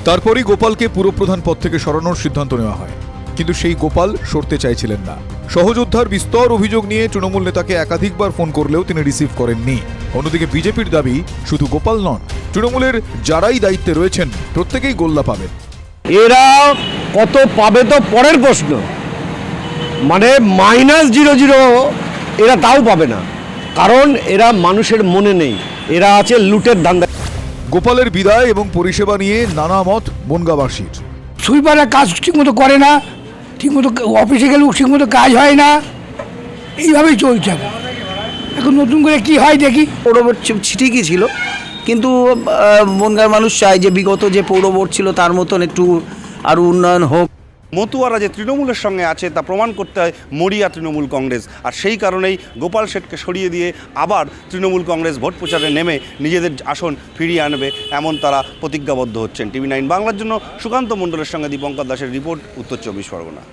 তারপরই গোপালকে পুরপ্রধান পদ থেকে সরানোর সিদ্ধান্ত নেওয়া হয়, কিন্তু সেই গোপাল সরতে চাইছিলেন না। সহযোদ্ধার বিস্তর অভিযোগ নিয়ে তৃণমূল নেতাকে একাধিকবার ফোন করলেও তিনি রিসিভ করেননি। অন্যদিকে বিজেপির দাবি শুধু গোপাল নন, তৃণমূলের যারাই দায়িত্বে রয়েছেন প্রত্যেকেই গোল্লা পাবেন। এরা কত পাবে তো পরের প্রশ্ন, মানে -0.00 এরা তাও পাবে না, কারণ এরা মানুষের মনে নেই, এরা আছে লুটের ধান্দা। গোপালের বিদায় এবং পরিষেবা নিয়ে নানা মত বনগাঁবাসীর। সুইপাররা কাজ ঠিকমতো করে না, ঠিকমতো অফিসে গেলেও ঠিকমতো কাজ হয় না, এইভাবেই চলছে। এখন নতুন করে কি হয় দেখি। পৌরবোর্ড ঠিকই ছিল, কিন্তু বনগাঁর মানুষ চায় যে বিগত যে পৌরবোর্ড ছিল তার মতন একটু আরও উন্নয়ন হোক। মতুয়ারা যে তৃণমূলের সঙ্গে আছে তা প্রমাণ করতে হয় মরিয়া তৃণমূল কংগ্রেস, আর সেই কারণেই গোপাল শেঠকে সরিয়ে দিয়ে আবার তৃণমূল কংগ্রেস ভোট প্রচারে নেমে নিজেদের আসন ফিরিয়ে আনবে, এমন তারা প্রতিজ্ঞাবদ্ধ হচ্ছেন। TV9 বাংলার জন্য সুকান্ত মণ্ডলের সঙ্গে দীপঙ্কর দাসের রিপোর্ট, উত্তর 24 পরগনা।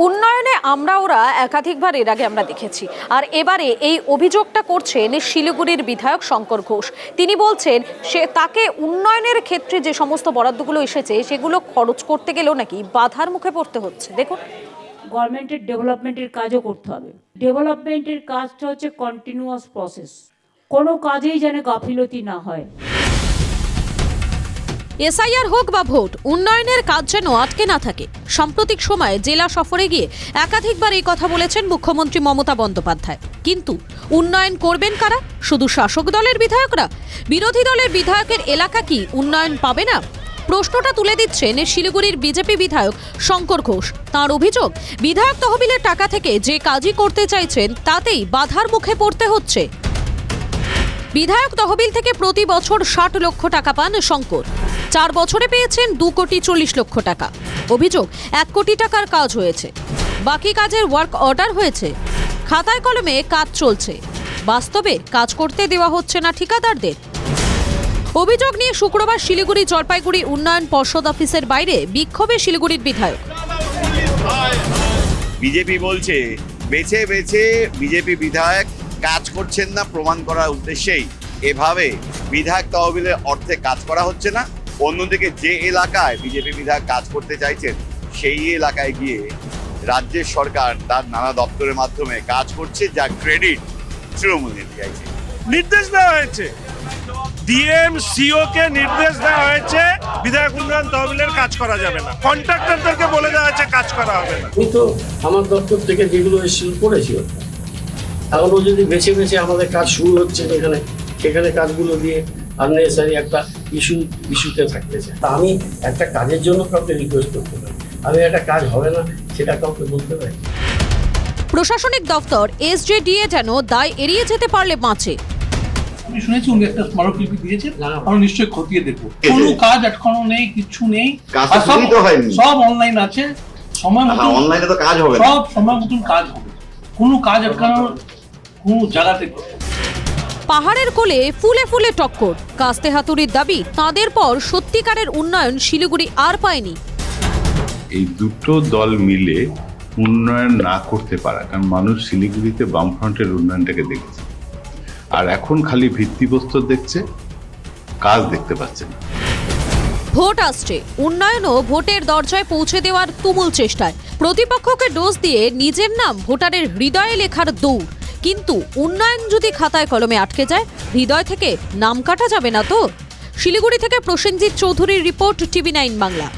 উন্নয়নে আমরা ওরা একাধিকবার এর আগে আমরা দেখেছি, আর এবারে এই অভিযোগটা করছেন শিলিগুড়ির বিধায়ক শঙ্কর ঘোষ। তিনি বলছেন তাকে উন্নয়নের ক্ষেত্রে যে সমস্ত বরাদ্দগুলো এসেছে সেগুলো খরচ করতে গেলেও নাকি বাধার মুখে পড়তে হচ্ছে। দেখুন, গভর্নমেন্টের ডেভেলপমেন্টের কাজও করতে হবে। ডেভেলপমেন্টের কাজটা হচ্ছে কন্টিনিউয়াস প্রসেস, কোনো কাজেই যেন গাফিলতি না হয়। এসআইআর হোক বা ভোট, উন্নয়নের কাজ যেন আটকে না থাকে। সাম্প্রতিক সময়ে জেলা সফরে গিয়ে একাধিকবার এই কথা বলেছেন মুখ্যমন্ত্রী মমতা বন্দ্যোপাধ্যায়। কিন্তু উন্নয়ন করবেন কারা? শুধু শাসক দলের বিধায়করা? বিরোধী দলের বিধায়কের এলাকা কি উন্নয়ন পাবে না? প্রশ্নটা তুলে দিচ্ছেন শিলিগুড়ির বিজেপি বিধায়ক শঙ্কর ঘোষ। তাঁর অভিযোগ, বিধায়ক তহবিলের টাকা থেকে যে কাজই করতে চাইছেন তাতেই বাধার মুখে পড়তে হচ্ছে। বিধায়ক তহবিল থেকে প্রতি বছর 60 লক্ষ টাকা পান শঙ্কর। 4 বছরে পেয়েছেন 2,40 লক্ষ টাকা। অভিযোগ, 1 কোটি টাকার কাজ হয়েছে, বাকি কাজের ওয়ার্ক অর্ডার হয়েছে, খাতায় কলমে কাজ চলছে, বাস্তবে কাজ করতে দেওয়া হচ্ছে না ঠিকাদারদের। অভিযোগ নিয়ে শুক্রবার শিলিগুড়ি জলপাইগুড়ি উন্নয়ন পর্ষদ অফিসের বাইরে বিক্ষোভে শিলিগুড়ির বিধায়ক। বিজেপি বলছে বেছে বেছে বিজেপি বিধায়ক কাজ করছেন না প্রমাণ করার উদ্দেশ্যেই এভাবে বিধায়ক তহবিলের অর্থে কাজ করা হচ্ছে না। অন্যদিকে যে এলাকায় বিজেপি বিধায়ক কাজ করতে চাইছেন সেই এলাকায় গিয়ে রাজ্যের সরকার তার নানা দপ্তরের মাধ্যমে কাজ করছে, যা ক্রেডিট তৃণমূল নিতে চাইছে। নির্দেশ দেওয়া হয়েছে, ডিএম সিও কে নির্দেশ দেওয়া হয়েছে বিধায়ক উন্নয়ন তহবিলের কাজ করা যাবে না, কন্ট্রাক্টরদেরকে বলে দেওয়া হয়েছে কাজ করা হবে না। আমি তো আমার দপ্তর থেকে যেগুলো এসেছিল করেছি, এখনও যদি বেছে বেছে আমাদের কাজ শুরু হচ্ছে সেখানে কাজগুলো দিয়ে আননেসারি একটা ইস্যুতে থাকতে চাই। তা আমি একটা কাজের জন্য কাউকে রিকোয়েস্ট করতে পারি, আমি একটা কাজ হবে না সেটা কাউকে বলতে পারি। প্রশাসনিক দপ্তর এসজেডিএ যেন দায় এড়িয়ে যেতে পারলে বাঁচে। আমি শুনেছি উনি একটা স্মারকলিপি দিয়েছেন, আমরা নিশ্চয়ই খতিয়ে দেখবো। কোনো কাজ আটকানো নেই, কিচ্ছু নেই, সব অনলাইন আছে, সময় মতো অনলাইনে তো কাজ হবে, সব সময় মতন কাজ হবে, কোনো কাজ আটকানোর কোনো জায়গাতে। পাহাড়ের কোলে ফুলে ফুলে টক্কর। কাস্তে হাতুড়ির দাবি, তাঁদের পর সত্যিকারের উন্নয়ন শিলিগুড়ি আর পায়নি। এই দুটো দল মিলে উন্নয়ন না করতে পারা, কারণ মানুষ শিলিগুড়িতে বামফ্রন্টের উন্নয়নটাকে দেখেছে, আর এখন খালি ভিত্তিপ্রস্তর দেখছে, কাজ দেখতে পাচ্ছে না। ভোট আসছে, উন্নয়নও ভোটের দরজায় পৌঁছে দেওয়ার তুমুল চেষ্টায়। প্রতিপক্ষকে ডোজ দিয়ে নিজের নাম ভোটারের হৃদয়ে লেখার দৌড়। কিন্তু উন্নয়ন যদি খাতায় কলমে আটকে যায়, হৃদয় থেকে নাম কাটা যাবে না তো? শিলিগুড়ি থেকে প্রসেনজিৎ চৌধুরীর রিপোর্ট, টিভি9 বাংলা।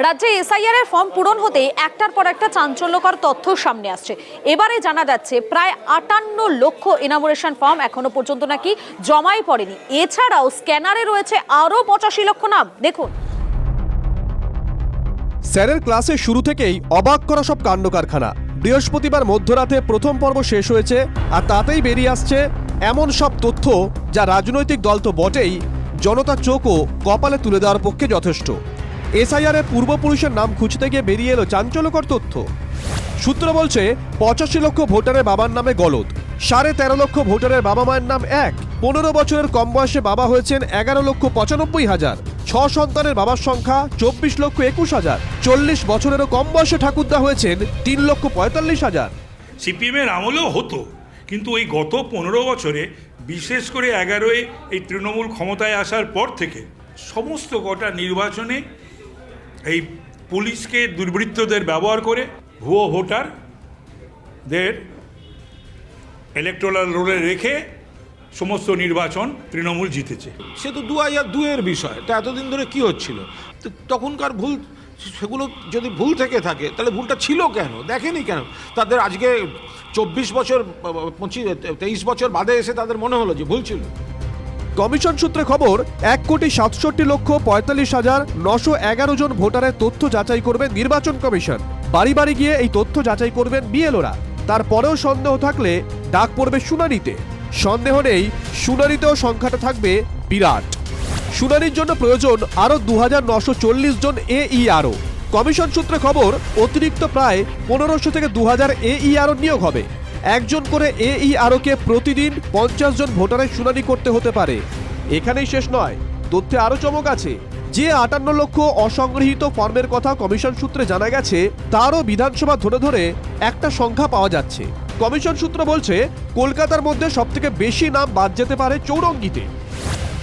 রাজ্যে এসআইআর এর ফর্ম পূরণ হতে একটার পর একটা চাঞ্চল্যকর তথ্য সামনে আসছে। এবারে জানা যাচ্ছে প্রায় 58 লক্ষ এনামোরেশন ফর্ম এখনো পর্যন্ত নাকি জমাই পড়েনি। এছাড়াও স্ক্যানারে রয়েছে আরও 85 লক্ষ নাম। দেখুন, স্যারের ক্লাসের শুরু থেকেই অবাক করা সব কাণ্ড কারখানা। বৃহস্পতিবার মধ্যরাতে প্রথম পর্ব শেষ হয়েছে, আর তাতেই বেরিয়ে আসছে এমন সব তথ্য যা রাজনৈতিক দল তো বটেই, জনতার চোখও কপালে তুলে দেওয়ার পক্ষে যথেষ্ট। এসআইআর-এর পূর্বপুরুষের নাম খুঁজতে গিয়ে বেরিয়ে এলো চাঞ্চল্যকর তথ্য। সূত্র বলছে 85 লক্ষ ভোটারের বাবার নামে গলদ, 13.5 লক্ষ ভোটারের বাবা মায়ের নাম এক, 15 বছরের কম বয়সে বাবা হয়েছেন 11,95,000, 6 সন্তানের বাবার সংখ্যা 24,21,000, 40 বছরেরও কম বয়সে ঠাকুরদা হয়েছেন 3,45,000। সিপিএমের আমলেও হতো, কিন্তু ওই গত 15 বছরে, বিশেষ করে 11-এ এই তৃণমূল ক্ষমতায় আসার পর থেকে সমস্ত কটা নির্বাচনে এই পুলিশকে দুর্বৃত্তদের ব্যবহার করে ভুয়ো ভোটারদের ইলেকটোরাল রোলে রেখে সমস্ত নির্বাচন তৃণমূল জিতেছে। সে তো 2002-এর বিষয়, তা এতদিন ধরে কি হচ্ছিল? তো তখনকার ভুল, সেগুলো যদি ভুল থেকে থাকে তাহলে ভুলটা ছিল কেন, দেখেনি কেন? তাদের আজকে 24 বছর 23 বছর বাদে এসে তাদের মনে হলো যে ভুল ছিল। কমিশন সূত্রে খবর, 1,67,45,911 জন ভোটারের তথ্য যাচাই করবেন নির্বাচন কমিশন। বাড়ি বাড়ি গিয়ে এই তথ্য যাচাই করবেন বিএলওরা। তারপরেও সন্দেহ থাকলে ডাক পড়বে শুনানিতে। সন্দেহ নেই, শুনানিতেও সংখ্যাটা থাকবে বিরাট। শুনানির জন্য প্রয়োজন আরও 2,940 জন AERO। কমিশন সূত্রে খবর, অতিরিক্ত প্রায় 1,500 থেকে 2,000 AERO নিয়োগ হবে। একজন করে AERO-কে প্রতিদিন 50 জন ভোটারের শুনানি করতে হতে পারে। এখানেই শেষ নয়, তথ্যে আরও চমক আছে। যে 58 লক্ষ অসংগৃহীত ফর্মের কথা কমিশন সূত্রে জানা গেছে, তারও বিধানসভা ধরে ধরে একটা সংখ্যা পাওয়া যাচ্ছে। কমিশন সূত্র বলছে, কলকাতার মধ্যে সবথেকে বেশি নাম বাদ যেতে পারে চৌরঙ্গিতে।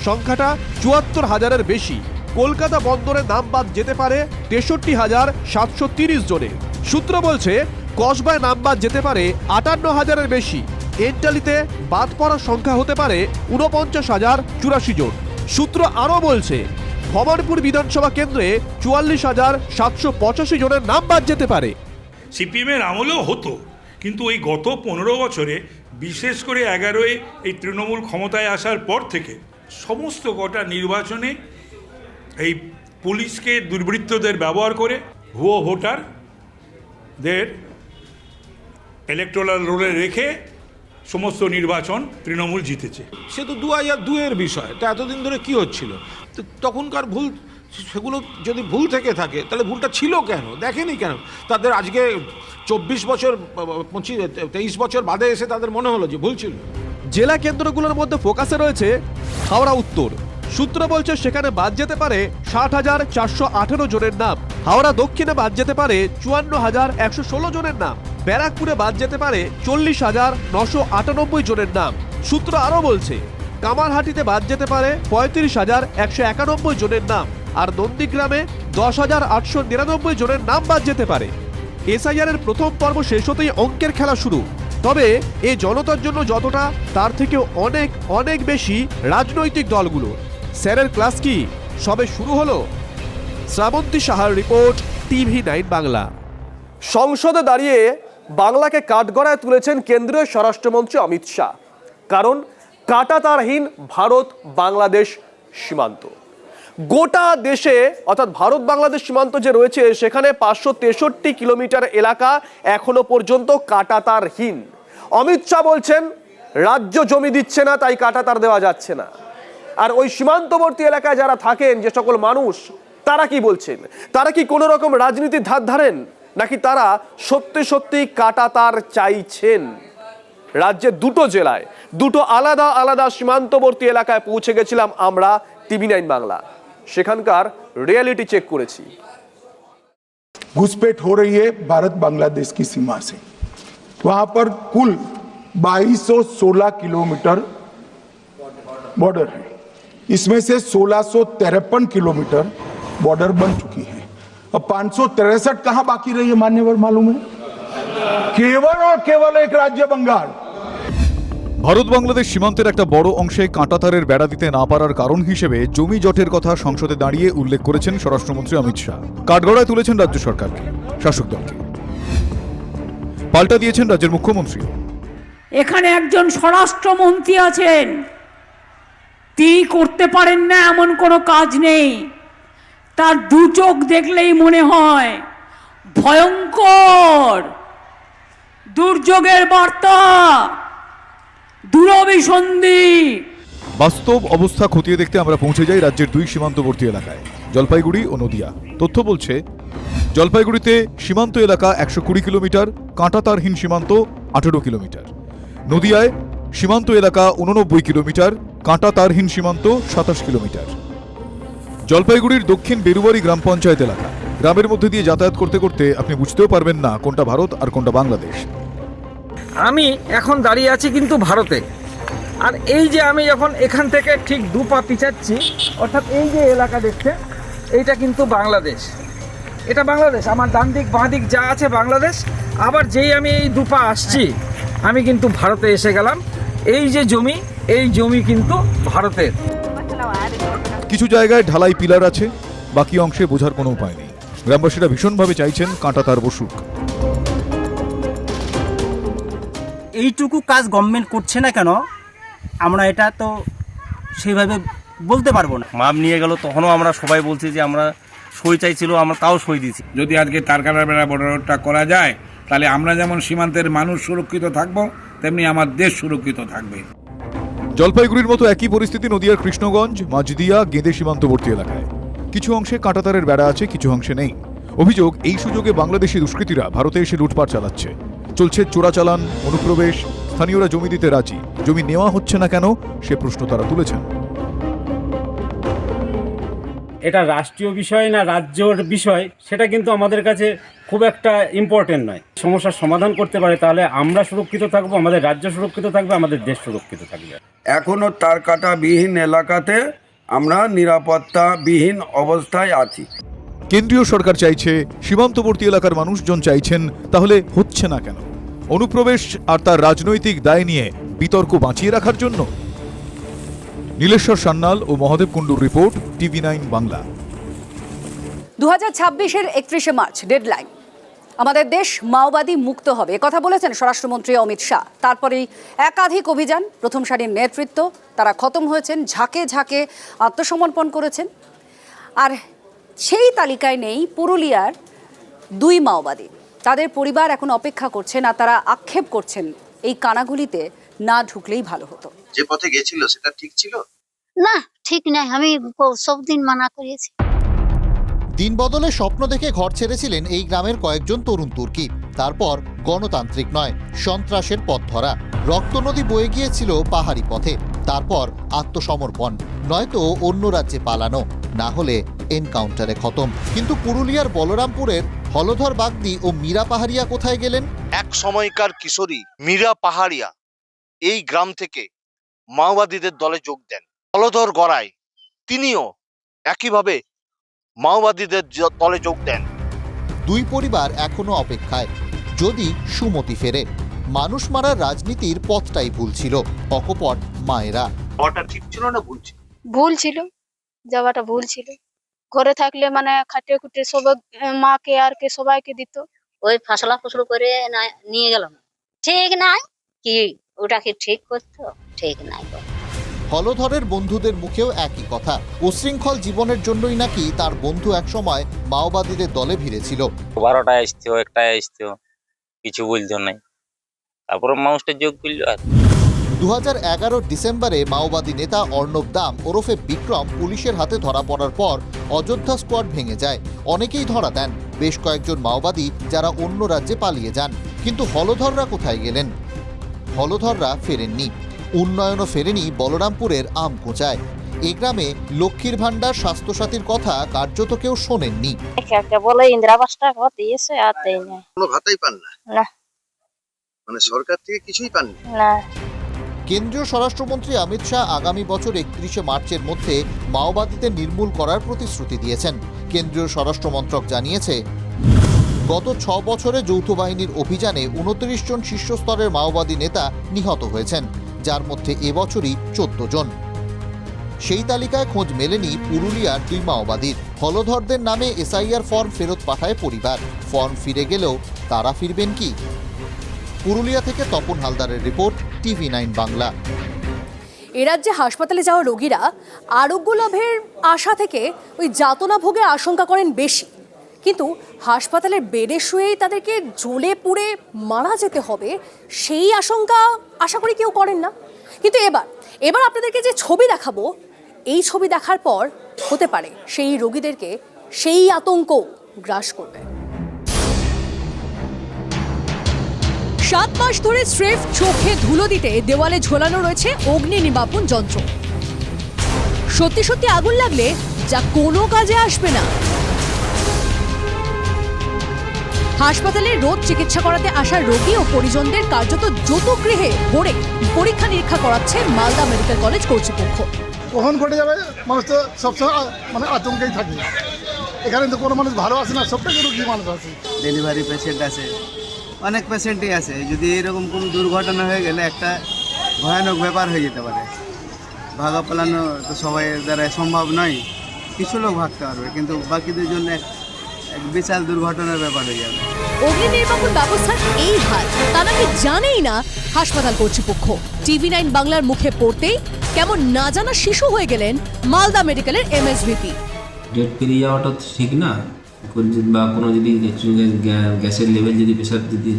সংখ্যাটা 74,000-এর বেশি। কলকাতা বন্দরে নাম বাদ যেতে পারে 63,730 জনের। সূত্র বলছে, কসবায় নাম বাদ যেতে পারে 58,000-এর বেশি। এন্টালিতে বাদ পড়ার সংখ্যা হতে পারে 49,084 জন। সূত্র আরও বলছে, ভবানীপুর বিধানসভা কেন্দ্রে 44,785 জনের নাম বাদ যেতে পারে। সিপিএমের আমলেও হতো, কিন্তু ওই গত 15 বছরে, বিশেষ করে 11-এ এই তৃণমূল ক্ষমতায় আসার পর থেকে সমস্ত কটা নির্বাচনে এই পুলিশকে দুর্বৃত্তদের ব্যবহার করে ভুয়ো ভোটারদের ইলেকটোরাল রোলে রেখে সমস্ত নির্বাচন তৃণমূল জিতেছে। সে তো 2002-এর বিষয়, তা এতদিন ধরে কি হচ্ছিল? তো তখনকার ভুল, সেগুলো যদি ভুল থেকে থাকে তাহলে ভুলটা ছিল কেন, দেখেনি কেন? তাদের আজকে 24 বছর 23 বছর বাদে এসে তাদের মনে হলো যে ভুল ছিল। জেলা কেন্দ্রগুলোর মধ্যে ফোকাসে রয়েছে হাওড়া উত্তর। সূত্র বলছে, সেখানে বাদ যেতে পারে 60,418 জনের নাম। হাওড়া দক্ষিণে বাদ যেতে পারে 54,116 জনের নাম। ব্যারাকপুরে বাদ যেতে পারে 40,998 জনের নাম। সূত্র আরও বলছে, কামারহাটিতে বাদ যেতে পারে 35,191 জনের নাম, আর নন্দীগ্রামে 10,899 জনের নাম বাদ যেতে পারে। এসআইআর-এর প্রথম পর্ব শেষ হতেই অঙ্কের খেলা শুরু। তবে এই জনতার জন্য যতটা, তার থেকেও অনেক অনেক বেশি রাজনৈতিক দলগুলো। স্যারের ক্লাস কি সবে শুরু হলো? শ্রাবন্তী সাহার রিপোর্ট, টিভি9 বাংলা। সংসদে দাঁড়িয়ে বাংলাকে কাঠগড়ায় তুলেছেন কেন্দ্রীয় স্বরাষ্ট্রমন্ত্রী অমিত শাহ। কারণ কাঁটাতারহীন ভারত বাংলাদেশ সীমান্ত। গোটা দেশে, অর্থাৎ ভারত বাংলাদেশ সীমান্ত যে রয়েছে, সেখানে 563 কিলোমিটার এলাকা এখনো পর্যন্ত কাঁটাতারহীন। অমিত শাহ বলছেন, রাজ্য জমি দিচ্ছে না, তাই কাঁটাতার দেওয়া যাচ্ছে না। আর ওই সীমান্তবর্তী এলাকায় যারা থাকেন, যে সকল মানুষ, তারা কি বলছেন? তারা কি কোনো রকম রাজনীতির ধার ধারেন, নাকি তারা সত্যি সত্যি কাঁটাতার চাইছেন? রাজ্যের দুটো জেলায় দুটো আলাদা আলাদা সীমান্তবর্তী এলাকায় পৌঁছে গেছিলাম আমরা টিভি 9 বাংলা। সেখানকার রিয়েলিটি চেক করেছি। घुसपैठ हो रही है भारत बांग्लादेश की सीमा से। वहां पर कुल 2216 किलोमीटर बॉर्डर है। इसमें से 1653 किलोमीटर बॉर्डर बन चुकी है। अब 563 कहां बाकी रही है मान्यवर मालूम है? केवल और केवल एक राज्य बंगाल। ভারত বাংলাদেশ সীমান্তের একটা বড় অংশে কাঁটাতারের বেড়া দিতে না পারার কারণ হিসেবে জমি জটের কথা সংসদে দাঁড়িয়ে উল্লেখ করেছেন স্বরাষ্ট্রমন্ত্রী অমিত শাহ। কাঠগড়ায় তুলেছেন রাজ্য সরকারকে, শাসক দলকে। পাল্টা দিয়েছেন রাজ্যের মুখ্যমন্ত্রী। এখানে একজন স্বরাষ্ট্রমন্ত্রী আছেন, তিনি করতে পারেন না এমন কোনো কাজ নেই। তার দু চোখ দেখলেই মনে হয় ভয়ঙ্কর দুর্যোগের বার্তা, দুরভিসন্ধি। বাস্তব অবস্থা খতিয়ে দেখতে আমরা পৌঁছে যাই রাজ্যের দুই সীমান্তবর্তী এলাকায়, জলপাইগুড়ি ও নদিয়া। তথ্য বলছে জলপাইগুড়িতে সীমান্ত এলাকা 120 কিলোমিটার, কাঁটাতারহীন সীমান্ত 18 কিলোমিটার। নদিয়ায় সীমান্ত এলাকা 89 কিলোমিটার, কাঁটাতারহীন সীমান্ত 27 কিলোমিটার। জলপাইগুড়ির দক্ষিণ বেরুবাড়ি গ্রাম পঞ্চায়েত এলাকা। গ্রামের মধ্যে দিয়ে যাতায়াত করতে করতে আপনি বুঝতেও পারবেন না কোনটা ভারত আর কোনটা বাংলাদেশ। আমি এখন দাঁড়িয়ে আছি কিন্তু ভারতে, আর এই যে আমি যখন এখান থেকে ঠিক 2 পা পিছাচ্ছি, অর্থাৎ এই যে এলাকা দেখছে এইটা কিন্তু বাংলাদেশ। এটা বাংলাদেশ, আমার ডান দিক বাঁ দিক যা আছে বাংলাদেশ। আবার যেই আমি এই 2 পা আসছি আমি কিন্তু ভারতে এসে গেলাম। এই যে জমি, এই জমি কিন্তু ভারতের। কিছু জায়গায় ঢালাই পিলার আছে, বাকি অংশে বোঝার কোনো উপায় নেই। গ্রামবাসীরা ভীষণভাবে চাইছেন কাঁটাতার বসুক। এইটুকু কাজ গভর্নমেন্ট করছে না কেন, আমরা এটা তো সেইভাবে বলতে পারবো না। মাপ নিয়ে গেল, তখনও আমরা সবাই বলছি যে আমরা সই চাইছিল, আমরা তাও সই দিয়েছি। যদি আজকে তারকাটা বেড়া বর্ডারটা করা যায়, তাহলে আমরা যেমন সীমান্তের মানুষ সুরক্ষিত থাকবো, তেমনি আমার দেশ সুরক্ষিত থাকবে। জলপাইগুড়ির মতো একই পরিস্থিতি নদিয়ার কৃষ্ণগঞ্জ, মাঝদিয়া, গেঁদে সীমান্তবর্তী এলাকায়। কিছু অংশে কাঁটাতারের বেড়া আছে, কিছু অংশে নেই। অভিযোগ, এই সুযোগে বাংলাদেশি দুষ্কৃতীরা ভারতে এসে লুটপাট চালাচ্ছে। চলছে চোরাচালান, অনুপ্রবেশ। স্থানীয়রা জমি দিতে রাজি, জমি নেওয়া হচ্ছে না কেন সে প্রশ্ন তারা তুলেছেন। এটা রাষ্ট্রীয় বিষয় না রাজ্যের বিষয়, সেটা কিন্তু আমাদের কাছে খুব একটা ইম্পর্টেন্ট নয়। সমস্যার সমাধান করতে পারে, তাহলে আমরা সুরক্ষিত থাকবো, আমাদের রাজ্য সুরক্ষিত থাকবে, আমাদের দেশ সুরক্ষিত থাকবে। এখনো তার কাটাবিহীন এলাকাতে আমরা নিরাপত্তাবিহীন অবস্থায় আছি। কেন্দ্রীয় সরকার চাইছে, সীমান্তবর্তী এলাকার মানুষজন চাইছেন, তাহলে হচ্ছে না কেন? অনুপ্রবেশ আর তার রাজনৈতিক দায় নিয়ে বিতর্ক বাঁচিয়ে রাখার জন্য? নীলেশ্বর সান্যাল ও মহাদেব কুণ্ডুর রিপোর্ট, টিভি 9 বাংলা। 2026-এর 31শে মার্চ ডেডলাইন। আমাদের দেশ মাওবাদী মুক্ত হবে, কথা বলেছেন স্বরাষ্ট্রমন্ত্রী অমিত শাহ। তারপরেই একাধিক অভিযান, প্রথম সারির নেতৃত্ব তারা খতম হয়েছেন, ঝাঁকে ঝাঁকে আত্মসমর্পণ করেছেন। আর সেই তালিকায় নেই পুরুলিয়ার 2 মাওবাদী। তাদের পরিবার এখন অপেক্ষা করছেন, আর তারা আক্ষেপ করছেন এই কানাগুলিতে না ঢুকলেই ভালো হতো। যে পথে গেছিল সেটা ঠিক ছিল না? ঠিক নাই, আমি সব দিন মানা করেছি। দিন বদলে স্বপ্ন দেখে ঘর ছেড়েছিলেন এই গ্রামের কয়েকজন তরুণ তুর্কি। তারপর গণতান্ত্রিক নয়, সন্ত্রাসের পথ ধরা। রক্ত নদী বয়ে গিয়েছিল পাহাড়ি পথে। তারপর আত্মসমর্পণ, নয়তো অন্য রাজ্যে পালানো, না হলে এনকাউন্টারে খতম। কিন্তু পুরুলিয়ার বলরামপুরের হলধর বাগদি ও মীরা পাহাড়িয়া কোথায় গেলেন? এক সময়কার কিশোরী মীরা পাহাড়িয়া এই গ্রাম থেকে মাওবাদীদের দলে যোগ দেন। হলধর গড়াই তিনিও একইভাবে মাওবাদীদের দলে যোগ দেন। 2 পরিবার এখনো অপেক্ষায়, যদি সুমতি ফেরে। মানুষ মারার রাজনীতির পথটাই ভুল ছিল। অকপট মায়েরা। হওয়াটা ঠিক ছিল না ভুল ছিল? ভুল ছিল, যাওয়াটা ভুল ছিল। ঘরে থাকলে মানে খাটিয়ে খুঁটে সব মাকে আর কে সবাইকে দিত। ওই ফসলা ফসল করে নিয়ে গেলাম, ঠিক নাই কি? ওটাকে ঠিক করতো? ঠিক নাই। হলধরের বন্ধুদের মুখেও একই কথা। উশৃঙ্খল জীবনের জন্যই নাকি তার বন্ধু একসময় মাওবাদীদের দলে ভিড়েছিল। 12টায় আসতো, 1টায় আসতো, কিছু বলতো নাই। তারপরে মানুষটা যোগ করল। 2011 ডিসেম্বরে মাওবাদী নেতা অর্ণব দাম ওরফে বিক্রম পুলিশের হাতে ধরা পড়ার পর অযোধ্যা স্কোয়াড ভেঙে যায়। অনেকেই ধরা দেন, বেশ কয়েকজন মাওবাদী যারা অন্য রাজ্যে পালিয়ে যান। কিন্তু হলধররা কোথায় গেলেন? হলধররা ফেরেননি। উন্নয়নও ফেরেনি বলরামপুরের আমকোঁচায়। এ গ্রামে লক্ষ্মীর ভাণ্ডার, স্বাস্থ্যসাথীর কথা কার্যত কেউ শোনেননি। বলে ইন্দিরা আবাসটা দিয়েছে আর দেয় না, কোনো ভাতাই পান না? না। মানে সরকার থেকে কিছুই পাননি? না। কেন্দ্রীয় স্বরাষ্ট্রমন্ত্রী অমিত শাহ আগামী বছর 31শে মার্চের মধ্যে মাওবাদীদের নির্মূল করার প্রতিশ্রুতি দিয়েছেন। কেন্দ্রীয় স্বরাষ্ট্র মন্ত্রক জানিয়েছে, গত 6 বছরে যৌথ বাহিনীর অভিযানে 29 জন শীর্ষস্তরের মাওবাদী নেতা নিহত হয়েছেন, যার মধ্যে এবছরই 14 জন। সেই তালিকায় খোঁজ মেলেনি পুরুলিয়ার 2 মাওবাদীর। হলধরদের নামে এসআইআর ফর্ম ফেরত পাঠায় পরিবার। ফর্ম ফিরে গেলেও তারা ফিরবেন কি? পুরুলিয়া থেকে তপন হালদারের রিপোর্ট, TV9 বাংলা। এ রাজ্যে হাসপাতালে যাওয়া রোগীরা আরোগ্য লাভের আশা থেকে ওই যাতনা ভোগের আশঙ্কা করেন বেশি, কিন্তু হাসপাতালের বেডে শুয়েই তাদেরকে জ্বলে পুড়ে মারা যেতে হবে সেই আশঙ্কা আশা করি কেউ করেন না। কিন্তু এবার আপনাদেরকে যে ছবি দেখাবো, এই ছবি দেখার পর হতে পারে সেই রোগীদেরকে সেই আতঙ্ক গ্রাস করবে। 7 মাস ধরে স্রেফ চোখে ধুলো দিতে দেওয়ালে ঝোলানো রয়েছে অগ্নি নির্বাপন যন্ত্র। সত্যি সত্যি আগুন লাগলে যা কোনো কাজে আসবে না। হাসপাতালে রোজ চিকিৎসা করাতে আসা রোগী ও পরিজনদের কার্যত যৌতুগৃহে ভরে পরীক্ষা নিরীক্ষা করাচ্ছে মালদা মেডিকেল কলেজ কর্তৃপক্ষ। কখন ঘটে যাবে মানুষ তো সবসময় মানে আতঙ্কেই থাকে। এখানে তো কোনো মানুষ ভালো আছে না, সবটাই রোগী মানুষ আছে, ডেলিভারি পেশেন্ট আছে, অনেক পেশেন্টই আছে। যদি এরকম কোনো দুর্ঘটনা হয়ে গেলে একটা ভয়ানক ব্যাপার হয়ে যেতে পারে। ভাগা পালানো তো সবাই দ্বারা সম্ভব নয়, কিছু লোক ভাগতে পারবে, কিন্তু বাকিদের জন্য এক বিশাল দুর্ঘটনার ব্যাপার হয়ে যাবে। অগ্নি নির্বাপন ব্যবস্থার এই হাল তা নাকি জানেই না হাসপাতাল কর্তৃপক্ষ। TV9 বাংলার মুখে পড়তেই কেমন না জানা শিশু হয়ে গেলেন মালদা মেডিকেলের MSVP। ডেট পেরিয়ে যাওয়াটা ঠিক না, বা কোনো যদি গ্যাসের লেভেল যদি প্রেশার যদি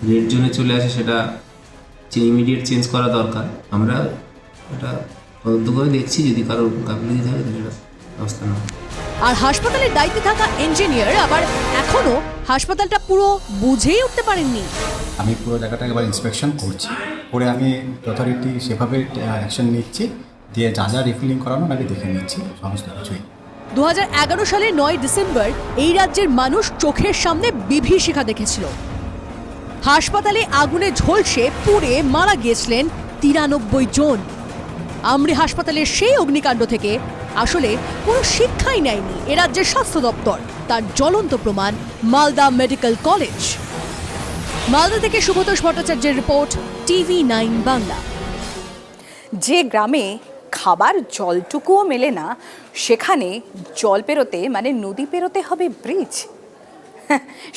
রেড জোনে চলে আসে সেটা ইমিডিয়েট চেঞ্জ করা দরকার। আমরা এটা তদন্ত করে দেখছি, যদি কারোর গাফিলতি থাকে সেটা ব্যবস্থা নেওয়া। আর হাসপাতালের দায়িত্বে থাকা ইঞ্জিনিয়ার আবার এখনো হাসপাতালটা পুরো বুঝেই উঠতে পারেননি। আমি পুরো জায়গাটা এবার ইন্সপেকশন করছি, করে আমি যথারীতি সেভাবে অ্যাকশন নিচ্ছি, দিয়ে যা যা রিফিলিং করানো আমি দেখে নিচ্ছি সমস্ত কিছুই। 2011 সালের 9 ডিসেম্বর এই রাজ্যের মানুষ চোখের সামনে বিভীষিকা দেখেছিল। হাসপাতালে আগুনে ঝলসে পুড়ে মারা গিয়েছিলেন 93 জন। আমরি হাসপাতালের সেই অগ্নিকাণ্ড থেকে আসলে কোনো শিক্ষাই নেয়নি এ রাজ্যের স্বাস্থ্য দপ্তর, তার জ্বলন্ত প্রমাণ মালদা মেডিকেল কলেজ। মালদা থেকে সুব্রতোষ ভট্টাচার্যের রিপোর্ট, TV9 বাংলা। যে গ্রামে খাবার জলটুকুও মেলে না, সেখানে জল পেরোতে মানে নদী পেরোতে হবে ব্রিজ।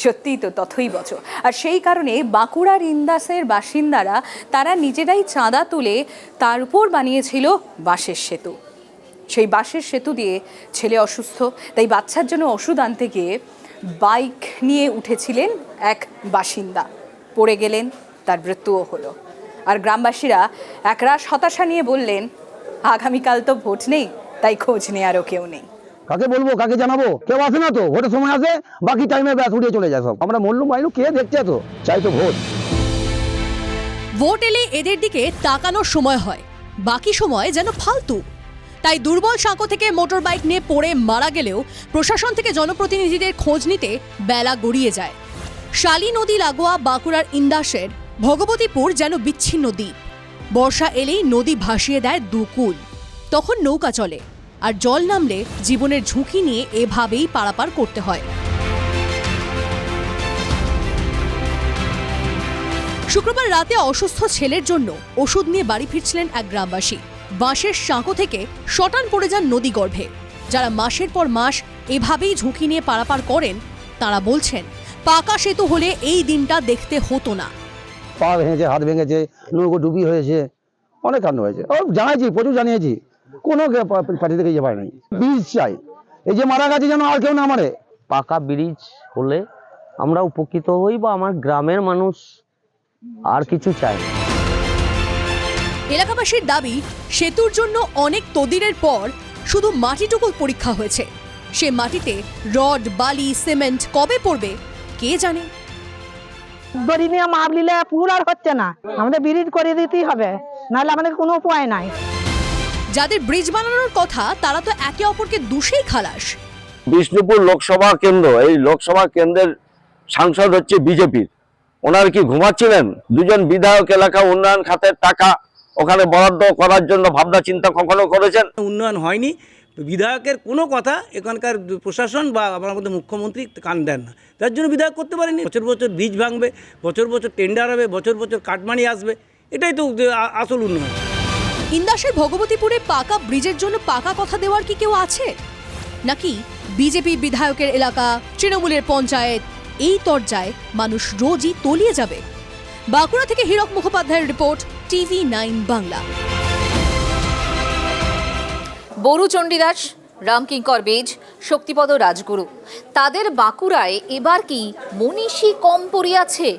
সত্যিই তো তথই বচ। আর সেই কারণে বাঁকুড়ার ইন্দাসের বাসিন্দারা তারা নিজেরাই চাঁদা তুলে তার উপর বানিয়েছিল বাঁশের সেতু। সেই বাঁশের সেতু দিয়ে ছেলে অসুস্থ, তাই বাচ্চার জন্য ওষুধ আনতে গিয়ে বাইক নিয়ে উঠেছিলেন এক বাসিন্দা, পড়ে গেলেন, তার মৃত্যুও হলো। আর গ্রামবাসীরা একরাশ হতাশা নিয়ে বললেন, আগামীকাল তো ভোট নেই, তাই খোঁজ নেয়ারও কেউ নেই। কাকে বলবো, কাকে জানাবো? কেউ আসে না তো, ভোটের সময় আসে, বাকি টাইমে ব্যাস উড়িয়ে চলে যায় সব। আমরা মল্লু মাইলু কে দেখছে, তো চাই তো ভোট। ভোট এলে এদের দিকে তাকানোর সময় হয়, বাকি সময় যেন ফালতু। তাই দুর্বল সাঁকো থেকে মোটর বাইক নিয়ে পড়ে মারা গেলেও প্রশাসন থেকে জনপ্রতিনিধিদের খোঁজ নিতে বেলা গড়িয়ে যায়। শালী নদী লাগোয়া বাঁকুড়ার ইন্দাসের ভগবতীপুর যেন বিচ্ছিন্ন দ্বীপ। বর্ষা এলেই নদী ভাসিয়ে দেয় দুকুল, তখন নৌকা চলে, আর জল নামলে জীবনের ঝুঁকি নিয়ে এভাবেই পারাপার করতে হয়। শুক্রবার রাতে অসুস্থ ছেলের জন্য ওষুধ নিয়ে বাড়ি ফিরছিলেন এক গ্রামবাসী। বাঁশের সাঁকো থেকে শটান পড়ে যান নদী গর্ভে। যারা মাসের পর মাস এভাবেই ঝুঁকি নিয়ে পারাপার করেন, তারা বলছেন পাকা সেতু হলে এই দিনটা দেখতে হতো না। পা ভেঙেছে, হাত ভেঙেছে, নৌকো ডুবি হয়েছে, অনেক কাণ্ড হয়েছে। ও জানাইছি, প্রচুর জানিয়েছি, কোনো পার্টি থেকে ইয়ে পায় নাই। ব্রিজ চাই, এই যে মারা গেছে যেন আর কেউ না মারে। পাকা ব্রিজ হলে আমরা উপকৃত হই, বা আমার গ্রামের মানুষ, আর কিছু চাই। এলাকাবাসীর দাবি, সেতুর জন্য অনেক তদিরের পর শুধু মাটিটুকু পরীক্ষা হয়েছে। সে মাটিতে রড, বালি, সিমেন্ট কবে পড়বে কে জানে। দড়ি নিয়ে মাপ নিলে পুর আর হচ্ছে না, আমাদের ব্রিজ করে দিতেই হবে, নাহলে আমাদের কোনো উপায় নাই। যাদের ব্রিজ বানানোর কথা তারা তো একে অপরকে দোষেই খালাস। বিষ্ণুপুর লোকসভা কেন্দ্র, এই লোকসভা কেন্দ্রের সাংসদ হচ্ছে বিজেপির। ওনার কি ঘুমাচ্ছিলেন? দুজন বিধায়ক এলাকা উন্নয়ন খাতের টাকা ওখানে বরাদ্দ করার জন্য ভাবনা চিন্তা কখনো করেছেন? উন্নয়ন হয়নি, বিধায়কের কোনো কথা এখানকার প্রশাসন বা আমাদের মুখ্যমন্ত্রী কান দেন না, তার জন্য বিধায়ক করতে পারেনি। বছর বছর ব্রিজ ভাঙবে, বছর বছর টেন্ডার হবে, বছর বছর কাটমানি আসবে, এটাই তো আসল উন্নয়ন। ইন্দাসের ভগবতীপুরে পাকা ব্রিজের জন্য পাকা কথা দেওয়ার কি কেউ আছে? নাকি বিজেপি বিধায়কের এলাকা, তৃণমূলের পঞ্চায়েত, এই তরজায় মানুষ রোজই তলিয়ে যাবে? বাঁকুড়া থেকে হীরক মুখোপাধ্যায়ের রিপোর্ট, TV9 বাংলা। বরু চণ্ডীদাস, রামকিঙ্কর বেজ, শক্তিপদ রাজগুরু, তাদের বাঁকুড়ায় এবার কি মনীষী কম পড়িয়াছে?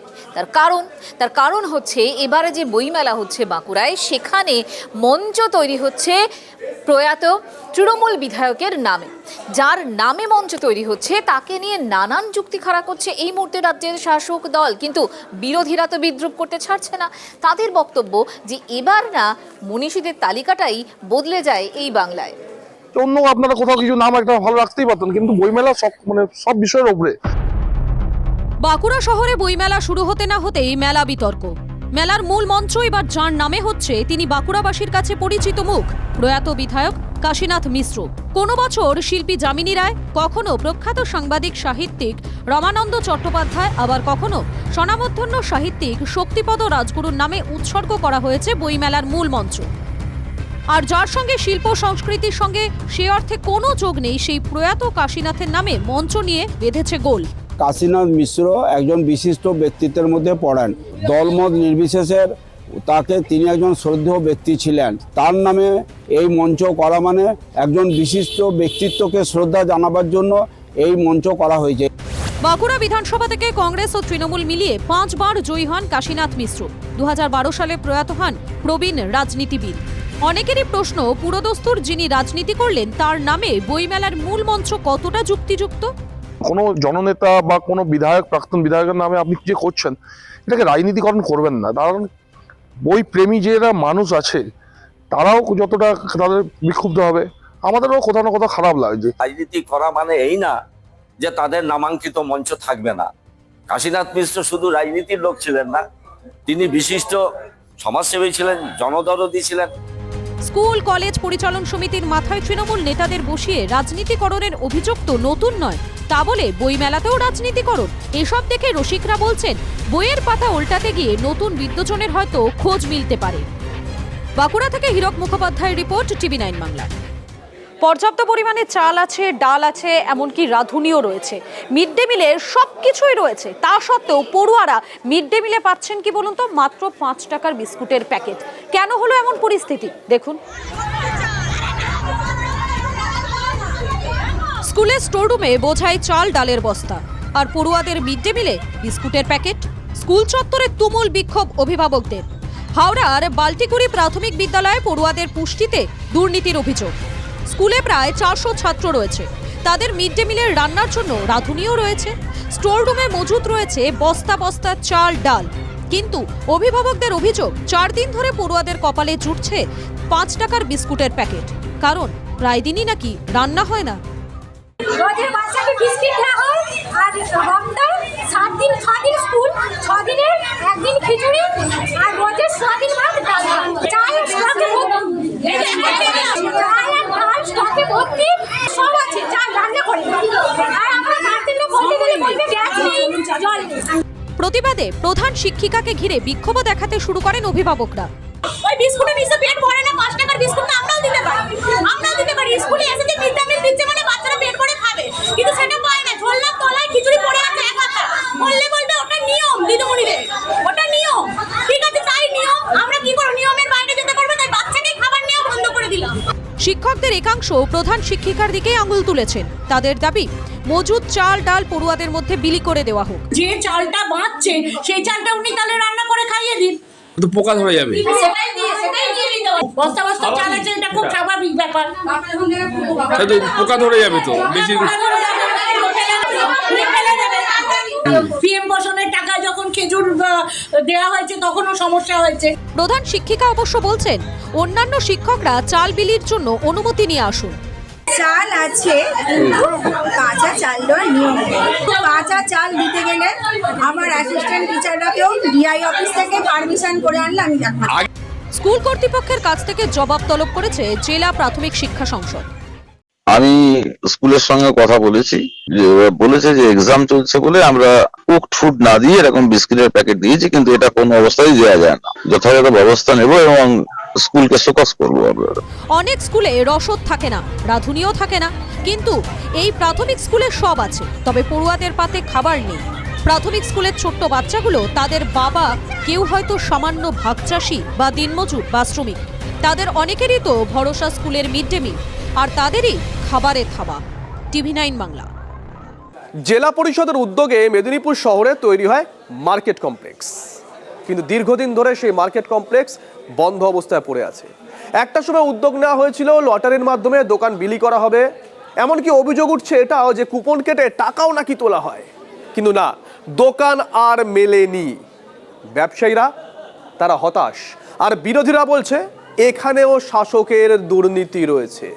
তার কারণ হচ্ছে এবারে যে বইমেলা হচ্ছে বাঁকুড়ায়, সেখানে মঞ্চ তৈরি হচ্ছে প্রয়াত তৃণমূল বিধায়কের নামে। যার নামে মঞ্চ তৈরি হচ্ছে তাকে নিয়ে নানান যুক্তি খাড়া করছে এই মুহূর্তে রাজ্যের শাসক দল, কিন্তু বিরোধীরা তো বিদ্রুপ করতে ছাড়ছে না। তাদের বক্তব্য যে এবার না মনীষীদের তালিকাটাই বদলে যায় এই বাংলায়। অন্য আপনারা কোথাও কিছু নাম একটা ভালো রাখতেই পারতেন, কিন্তু বইমেলা সব বিষয়ের উপরে। বাঁকুড়া শহরে বইমেলা শুরু হতে না হতেই মেলা বিতর্ক। মেলার মূল মঞ্চ এবার যার নামে হচ্ছে তিনি বাঁকুড়াবাসীর কাছে পরিচিত মুখ, প্রয়াত বিধায়ক কাশীনাথ মিশ্র। কোনো বছর শিল্পী যামিনী রায়, কখনো প্রখ্যাত সাংবাদিক সাহিত্যিক রমানন্দ চট্টোপাধ্যায়, আবার কখনো স্বনামধন্য সাহিত্যিক শক্তিপদ রাজগুরুর নামে উৎসর্গ করা হয়েছে বইমেলার মূল মঞ্চ। আর যার সঙ্গে শিল্প সংস্কৃতির সঙ্গে সে অর্থে কোনো যোগ নেই, সেই প্রয়াত কাশীনাথের নামে মঞ্চ নিয়ে বেঁধেছে গোল। কাশীনাথ মিশ্র একজন বিশিষ্ট ব্যক্তিত্বের মধ্যে পড়েন, দলমত নির্বিশেষের তিনি একজন শ্রদ্ধেয় ব্যক্তি ছিলেন। তার নামে এই মঞ্চ করা মানে একজন বিশিষ্ট ব্যক্তিত্বকে শ্রদ্ধা জানাবার জন্য এই মঞ্চ করা হয়েছে। বাঁকুড়া বিধানসভা থেকে কংগ্রেস ও তৃণমূল মিলিয়ে 5 বার জয়ী হন কাশীনাথ মিশ্র। 2012 সালে প্রয়াত হন প্রবীণ রাজনীতিবিদ। অনেকেরই প্রশ্ন, পুরোদস্তুর যিনি রাজনীতি করলেন তার নামে বইমেলার মূল মঞ্চ কতটা যুক্তিযুক্ত? কোনো জননেতা বা কোনো বিধায়ক, প্রাক্তন বিধায়কের নামে আপনি যে করছেন, এটাকে রাজনীতিকরণ করবেন না। কারণ বই প্রেমী যারা মানুষ আছে তারাও যতটা তাদের বিক্ষুব্ধ হবে, আমাদেরও কোথাও না কোথাও খারাপ লাগছে। রাজনীতি করা মানে এই না যে তাদের নামাঙ্কিত মঞ্চ থাকবে না। কাশীনাথ মিশ্র শুধু রাজনীতির লোক ছিলেন না, তিনি বিশিষ্ট সমাজসেবী ছিলেন, জনদরদী ছিলেন। স্কুল কলেজ পরিচালন সমিতির মাথায় তৃণমূল নেতাদের বসিয়ে রাজনীতিকরণের অভিযোগ তো নতুন নয়, তা বলে বইমেলাতেও রাজনীতিকরণ। এসব দেখে রসিকরা বলছেন বইয়ের পাতা উল্টাতে গিয়ে নতুন বিদ্যজনের হয়তো খোঁজ মিলতে পারে। বাঁকুড়া থেকে হীরক মুখোপাধ্যায়ের রিপোর্ট, TV9 বাংলা। পর্যাপ্ত পরিমাণে চাল আছে, ডাল আছে, এমনকি রাঁধুনিও রয়েছে, মিড ডে মিলের সব কিছুই রয়েছে। তা সত্ত্বেও পড়ুয়ারা মিড ডে মিলে পাচ্ছেন কি বলুন তো? মাত্র 5 টাকার বিস্কুটের প্যাকেট। কেন হলো এমন পরিস্থিতি দেখুন। স্কুলের স্টোররুমে বোঝাই চাল ডালের বস্তা, আর পড়ুয়াদের মিড ডে মিলে বিস্কুটের প্যাকেট। স্কুল চত্বরে তুমুল বিক্ষোভ অভিভাবকদের। হাওড়ার বাল্টিকুড়ি প্রাথমিক বিদ্যালয়ে পড়ুয়াদের পুষ্টিতে দুর্নীতির অভিযোগ। স্কুলে প্রায় 400 ছাত্র রয়েছে, তাদের মিড ডে মিলের রান্নার জন্য রাঁধুনিও রয়েছে। স্টোর রুমে মজুত রয়েছে বস্তা বস্তা চাল ডাল, কিন্তু অভিভাবকদের অভিযোগ 4 দিন ধরে পড়ুয়াদের কপালে জুটছে 5 টাকার বিস্কুটের প্যাকেট, কারণ প্রায় দিনই নাকি রান্না হয় না। রোজের বাচ্চাকে বিস্কিট দেওয়া হয়, আর সপ্তাহে 7 দিন 6 দিন স্কুল, 6 দিনের একদিন খিচুড়ি, আর রোজের 6 দিন ভাত ডাল। চাল স্টকে ভর্তি, সব আছে, চাল রান্না করে। আর আমরা রাত্রিতে বলতে গেলে বলবে গ্যাস নেই, জল নেই। প্রতিবাদে প্রধান শিক্ষিকাকে ঘিরে বিক্ষোভ দেখাতে শুরু করেন অভিভাবকরা। ওই বিস্কুটের নিচে পেট ভরে না, 5 টাকার বিস্কুট আমরাও দিতে পারি, স্কুলে এসে যে মিড ডে মিল দিচ্ছে মানে বাচ্চারা পেট ভরে খাবে, কিন্তু সেটা পায় না। ঝোলনার তলায় খিচুড়ি পড়ে আছে এক হাতা, বললে বলবে ওটা নিয়ম দিদিমণিদের, ওটা নিয়ম। ঠিক আছে, তাই নিয়ম, আমরা কি করব? নিয়মের বাইরে যেতে পারবে, তাই বাচ্চাকে খাবার নেওয়া বন্ধ করে দিলাম। শিক্ষকদের একাংশ প্রধান শিক্ষিকার দিকে আঙুল তুলেছেন। তাদের দাবি মজুদ চাল ডাল পড়ুয়াদের মধ্যে বিলি করে দেওয়া হোক। যে চালটা বাঁচছে সেই চালটা উনি তাহলে রান্না করে খাইয়ে দিন, তো পোকা ধরে যাবে। সেটাই দিয়ে দিতে হবে। বস্তা বস্তা চাল আছে, এটা খুব স্বাভাবিক ব্যাপার। পোকা ধরে যাবে তো বেশি। পিএম পোষণের টাকা যখন খেজুর দেওয়া হয়েছে তখনও সমস্যা হয়েছে। প্রধান শিক্ষিকা অবশ্য বলছেন অন্যান্য শিক্ষকরা চাল বিলির জন্য অনুমতি নিয়ে আসুন। চাল আছে কিন্তু কাঁচা চাল দেওয়ার নিয়ম নেই। কাঁচা চাল দিতে গেলে আমার অ্যাসিস্ট্যান্ট টিচাররাকেও ডিআই অফিস থেকে পারমিশন করে আনলে আমি দেখাবো। স্কুল কর্তৃপক্ষের কাছ থেকে জবাব তলব করেছে জেলা প্রাথমিক শিক্ষা সংসদ। আমি স্কুলের সঙ্গে কথা বলেছি, যে বলেছে যে এক্সাম চলছে বলে আমরা কুকড ফুড না দিয়ে এরকম বিস্কিটের প্যাকেট দিয়েছি, কিন্তু এটা কোনো অবস্থায় দেওয়া যায় না। যথাযথ ব্যবস্থা নেব এবং স্কুলকে শোকজ করবো আমরা। অনেক স্কুলে রসদ থাকে না, রাঁধুনিও থাকে না, কিন্তু এই প্রাথমিক স্কুলে সব আছে, তবে পড়ুয়াদের পাতে খাবার নেই। প্রাথমিক স্কুলের ছোট্ট বাচ্চাগুলো, তাদের বাবা কেউ হয়তো সামান্য ভাগ চাষি বা দিনমজুর বা শ্রমিক, তাদের অনেকেরই তো ভরসা স্কুলের মিড ডে মিল, আর তাদেরই খাবারে থাবা। TV9 বাংলা। জেলা পরিষদের উদ্যোগে মেদিনীপুর শহরে তৈরি হয় মার্কেট কমপ্লেক্স, কিন্তু দীর্ঘদিন ধরে সেই মার্কেট কমপ্লেক্স বন্ধ অবস্থায় পড়ে আছে। একটা সময় উদ্যোগ নেওয়া হয়েছিল লটারির মাধ্যমে দোকান বিলি করা হবে, এমনকি অভিযোগ উঠছে এটাও যে কুপন কেটে টাকাও নাকি তোলা হয়, কিন্তু না, দোকান আর মেলেনি। ব্যবসায়ীরা তারা হতাশ, আর বিরোধীরা বলছে এখানেও শাসকের দুর্নীতি রয়েছে।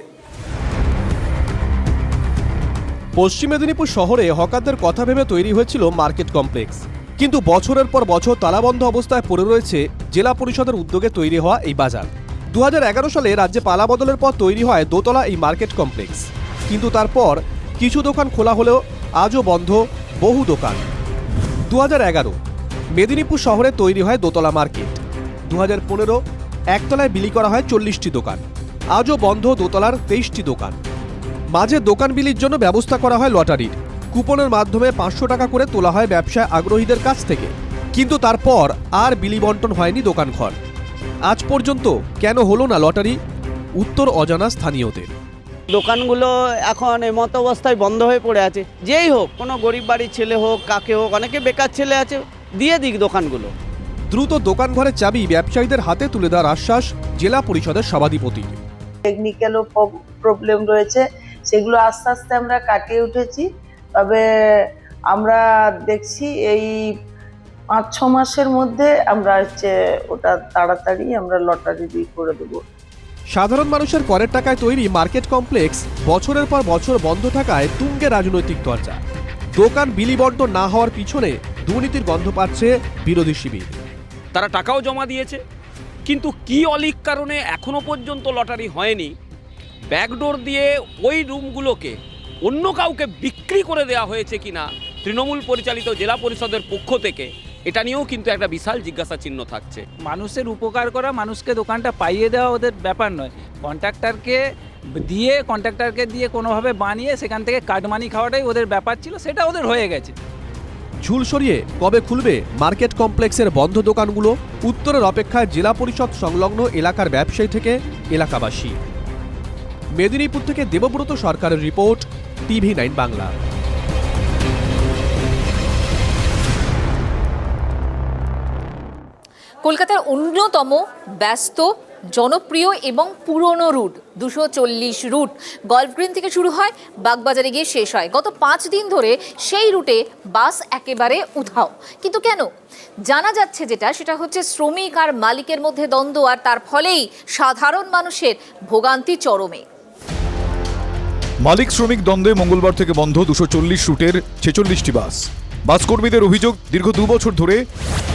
পশ্চিম মেদিনীপুর শহরে হকারদের কথা ভেবে তৈরি হয়েছিল মার্কেট কমপ্লেক্স, কিন্তু বছরের পর বছর তালাবন্ধ অবস্থায় পড়ে রয়েছে জেলা পরিষদের উদ্যোগে তৈরি হওয়া এই বাজার। 2011 সালে রাজ্যে পালা বদলের পর তৈরি হয় দোতলা এই মার্কেট কমপ্লেক্স, কিন্তু তারপর কিছু দোকান খোলা হলেও আজও বন্ধ বহু দোকান। 2011 মেদিনীপুর শহরে তৈরি হয় দোতলা মার্কেট। 2015 একতলায় বিলি করা হয় 40টি দোকান, আজও বন্ধ দোতলার 23টি দোকান। মাঝে দোকান বিলির জন্য ব্যবস্থা করা হয় লটারির, কুপনের মাধ্যমে 500 টাকা করে তোলা হয় ব্যবসায় আগ্রহীদের কাছ থেকে, কিন্তু তারপর আর বিলি বন্টন হয়নি দোকানঘর। আজ পর্যন্ত কেন হলো না লটারি, উত্তর অজানা স্থানীয়দের। দোকানগুলো এখন এমতো অবস্থায় বন্ধ হয়ে পড়ে আছে, যেই হোক, কোনো গরিব বাড়ির ছেলে হোক, কাকে হোক, অনেকে বেকার ছেলে আছে, দিয়ে দিক দোকানগুলো। দ্রুত দোকান ঘরের চাবি ব্যবসায়ীদের হাতে তুলে দেওয়ার আশ্বাস জেলা পরিষদের সভাধিপতি। টেকনিক্যালও প্রবলেম রয়েছে, সেগুলো আস্তে আস্তে আমরা কাটিয়ে উঠেছি। তবে আমরা দেখছি এই 5-6 মাসের মধ্যে আমরা ওটা তাড়াতাড়ি আমরা লটারি করে দেবো। সাধারণ মানুষের করের টাকায় তৈরি মার্কেট কমপ্লেক্স বছরের পর বছর বন্ধ থাকায় তুঙ্গে রাজনৈতিক চর্চা। দোকান বিলি বন্টন না হওয়ার পিছনে দুর্নীতির গন্ধ পাচ্ছে বিরোধী শিবির। তারা টাকাও জমা দিয়েছে, কিন্তু কি অলিক কারণে এখনো পর্যন্ত লটারি হয়নি, ব্যাকডোর দিয়ে ওই রুমগুলোকে অন্য কাউকে বিক্রি করে দেওয়া হয়েছে কিনা তৃণমূল পরিচালিত জেলা পরিষদের পক্ষ থেকে, এটা নিয়েও কিন্তু একটা বিশাল জিজ্ঞাসা চিহ্ন থাকছে। মানুষের উপকার করা, মানুষকে দোকানটা পাইয়ে দেওয়া ওদের ব্যাপার নয়। কন্ট্রাক্টরকে দিয়ে কোনোভাবে বানিয়ে সেখান থেকে কাটমানি খাওয়াটাই ওদের ব্যাপার ছিল, সেটা ওদের হয়ে গেছে। ঝুল সরিয়ে কবে খুলবে মার্কেট কমপ্লেক্সের বন্ধ দোকানগুলো, উত্তরের অপেক্ষায় জেলা পরিষদ সংলগ্ন এলাকার ব্যবসায়ী থেকে এলাকাবাসী। মেদিনীপুর থেকে দেবব্রত সরকারের রিপোর্ট, TV9 বাংলা। কলকাতার অন্যতম ব্যস্ত, জনপ্রিয় এবং পুরনো রুট 240 রুট গল্ফ গ্রিন থেকে শুরু হয়, বাগবাজারে গিয়ে শেষ হয়। গত 5 দিন ধরে সেই রুটে বাস একেবারে উধাও। কিন্তু কেন? জানা যাচ্ছে সেটা হচ্ছে শ্রমিক আর মালিকের মধ্যে দ্বন্দ্ব, আর তার ফলেই সাধারণ মানুষের ভোগান্তি চরমে। মালিক শ্রমিক দ্বন্দ্বে মঙ্গলবার থেকে বন্ধ 240 রুটের 46টি বাস। বাসকর্মীদের অভিযোগ, দীর্ঘ 2 বছর ধরে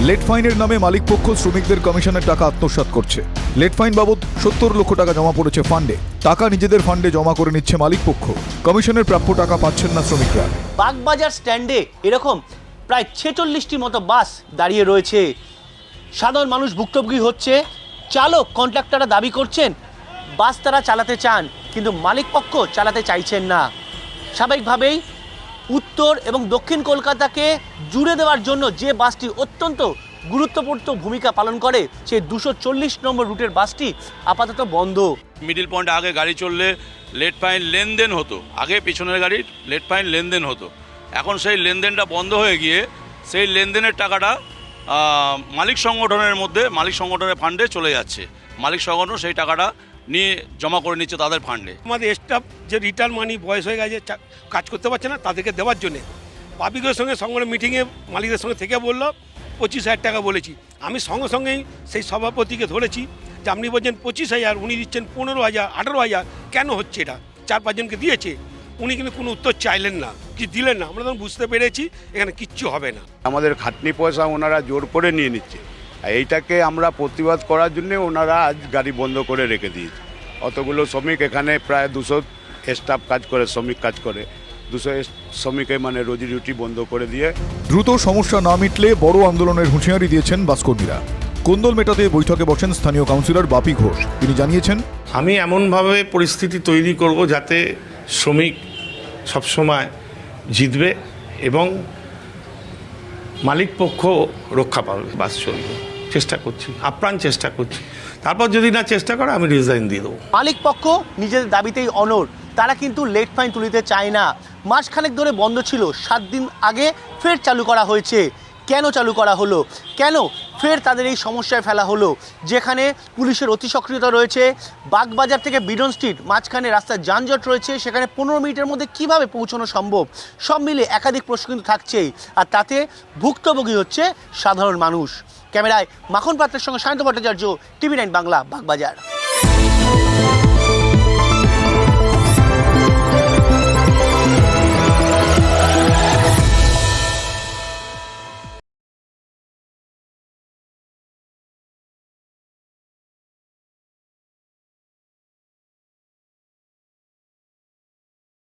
লেট ফাইনের নামে মালিকপক্ষ শ্রমিকদের কমিশনের টাকা আত্মসাৎ করছে। লেট ফাইন বাবদ 70 লক্ষ টাকা জমা পড়েছে ফান্ডে, টাকা নিজেদের ফান্ডে জমা করে নিচ্ছে মালিকপক্ষ। কমিশনের প্রাপ্য টাকা পাচ্ছেন না শ্রমিকরা। বাগবাজার স্ট্যান্ডে এরকম প্রায় 46টি মতো বাস দাঁড়িয়ে রয়েছে। সাধারণ মানুষ ভুক্তভোগী হচ্ছে। চালক কন্ট্রাক্টররা দাবি করছেন বাস তারা চালাতে চান, কিন্তু মালিকপক্ষ চালাতে চাইছেন না। স্বাভাবিকভাবেই উত্তর এবং দক্ষিণ কলকাতাকে জুড়ে দেওয়ার জন্য যে বাসটি অত্যন্ত গুরুত্বপূর্ণ ভূমিকা পালন করে, সেই 240 নম্বর রুটের বাসটি আপাতত বন্ধ। মিডিল পয়েন্টে আগে গাড়ি চললে লেট ফাইন লেনদেন হতো, আগে পিছনের গাড়ির লেট ফাইন লেনদেন হতো। এখন সেই লেনদেনটা বন্ধ হয়ে গিয়ে সেই লেনদেনের টাকাটা মালিক সংগঠনের ফান্ডে চলে যাচ্ছে। মালিক সংগঠন সেই টাকাটা নিয়ে জমা করে নিচ্ছে তাদের ফান্ডে। আমাদের স্টাফ যে রিটার্ন মানি বয়স হয়ে গেছে, কাজ করতে পারছে না, তাদেরকে দেওয়ার জন্যে পাবলিকের সঙ্গে সংগঠন মিটিংয়ে মালিকদের সঙ্গে থেকে বললো 25,000 টাকা বলেছি। আমি সঙ্গে সঙ্গেই সেই সভাপতিকে ধরেছি যে আপনি বলছেন 25,000, উনি দিচ্ছেন 15,000, 18,000, কেন হচ্ছে এটা? 4-5 জনকে দিয়েছে, উনি কিন্তু কোনো উত্তর চাইলেন না, কি দিলেন না। আমরা তখন বুঝতে পেরেছি এখানে কিচ্ছু হবে না। আমাদের খাটনি পয়সা ওনারা জোর করে নিয়ে নিচ্ছে, এইটাকে আমরা প্রতিবাদ করার জন্য ওনারা আজ গাড়ি বন্ধ করে রেখে দিয়েছে। অতগুলো শ্রমিক এখানে প্রায় 200 স্টাফ কাজ করে, শ্রমিক কাজ করে, 200 শ্রমিকের মানে রোজি রুটি বন্ধ করে দিয়ে। দ্রুত সমস্যা না মিটলে বড় আন্দোলনের হুঁশিয়ারি দিয়েছেন বাসকর্মীরা। কোন্দল মেটাতে বৈঠকে বসেন স্থানীয় কাউন্সিলর বাপি ঘোষ। তিনি জানিয়েছেন, আমি এমনভাবে পরিস্থিতি তৈরি করব যাতে শ্রমিক সবসময় জিতবে এবং মালিক পক্ষ রক্ষা পাবে, বাস চলবে। চেষ্টা করছি, আপ্রাণ চেষ্টা করছি। তারপর যদি না চেষ্টা করে আমি রিজাইন দিয়ে দেবো। মালিক পক্ষ নিজেদের দাবিতেই অনড়, তারা কিন্তু লেট ফাইন তুলিতে চায় না। মাসখানেক ধরে বন্ধ ছিল, 7 দিন আগে ফের চালু করা হয়েছে। কেন চালু করা হলো, কেন ফের তাদের এই সমস্যায় ফেলা হলো? যেখানে পুলিশের অতি সক্রিয়তা রয়েছে, বাগবাজার থেকে বিডন স্ট্রিট মাঝখানে রাস্তার যানজট রয়েছে, সেখানে 15 মিনিটের মধ্যে কিভাবে পৌঁছানো সম্ভব? সব মিলে একাধিক প্রশ্ন কিন্তু থাকছেই, আর তাতে ভুক্তভোগী হচ্ছে সাধারণ মানুষ। ক্যামেরায় মাখন পাত্রের সঙ্গে সায়ন্ত ভট্টাচার্য, TV9 বাংলা, বাগবাজার।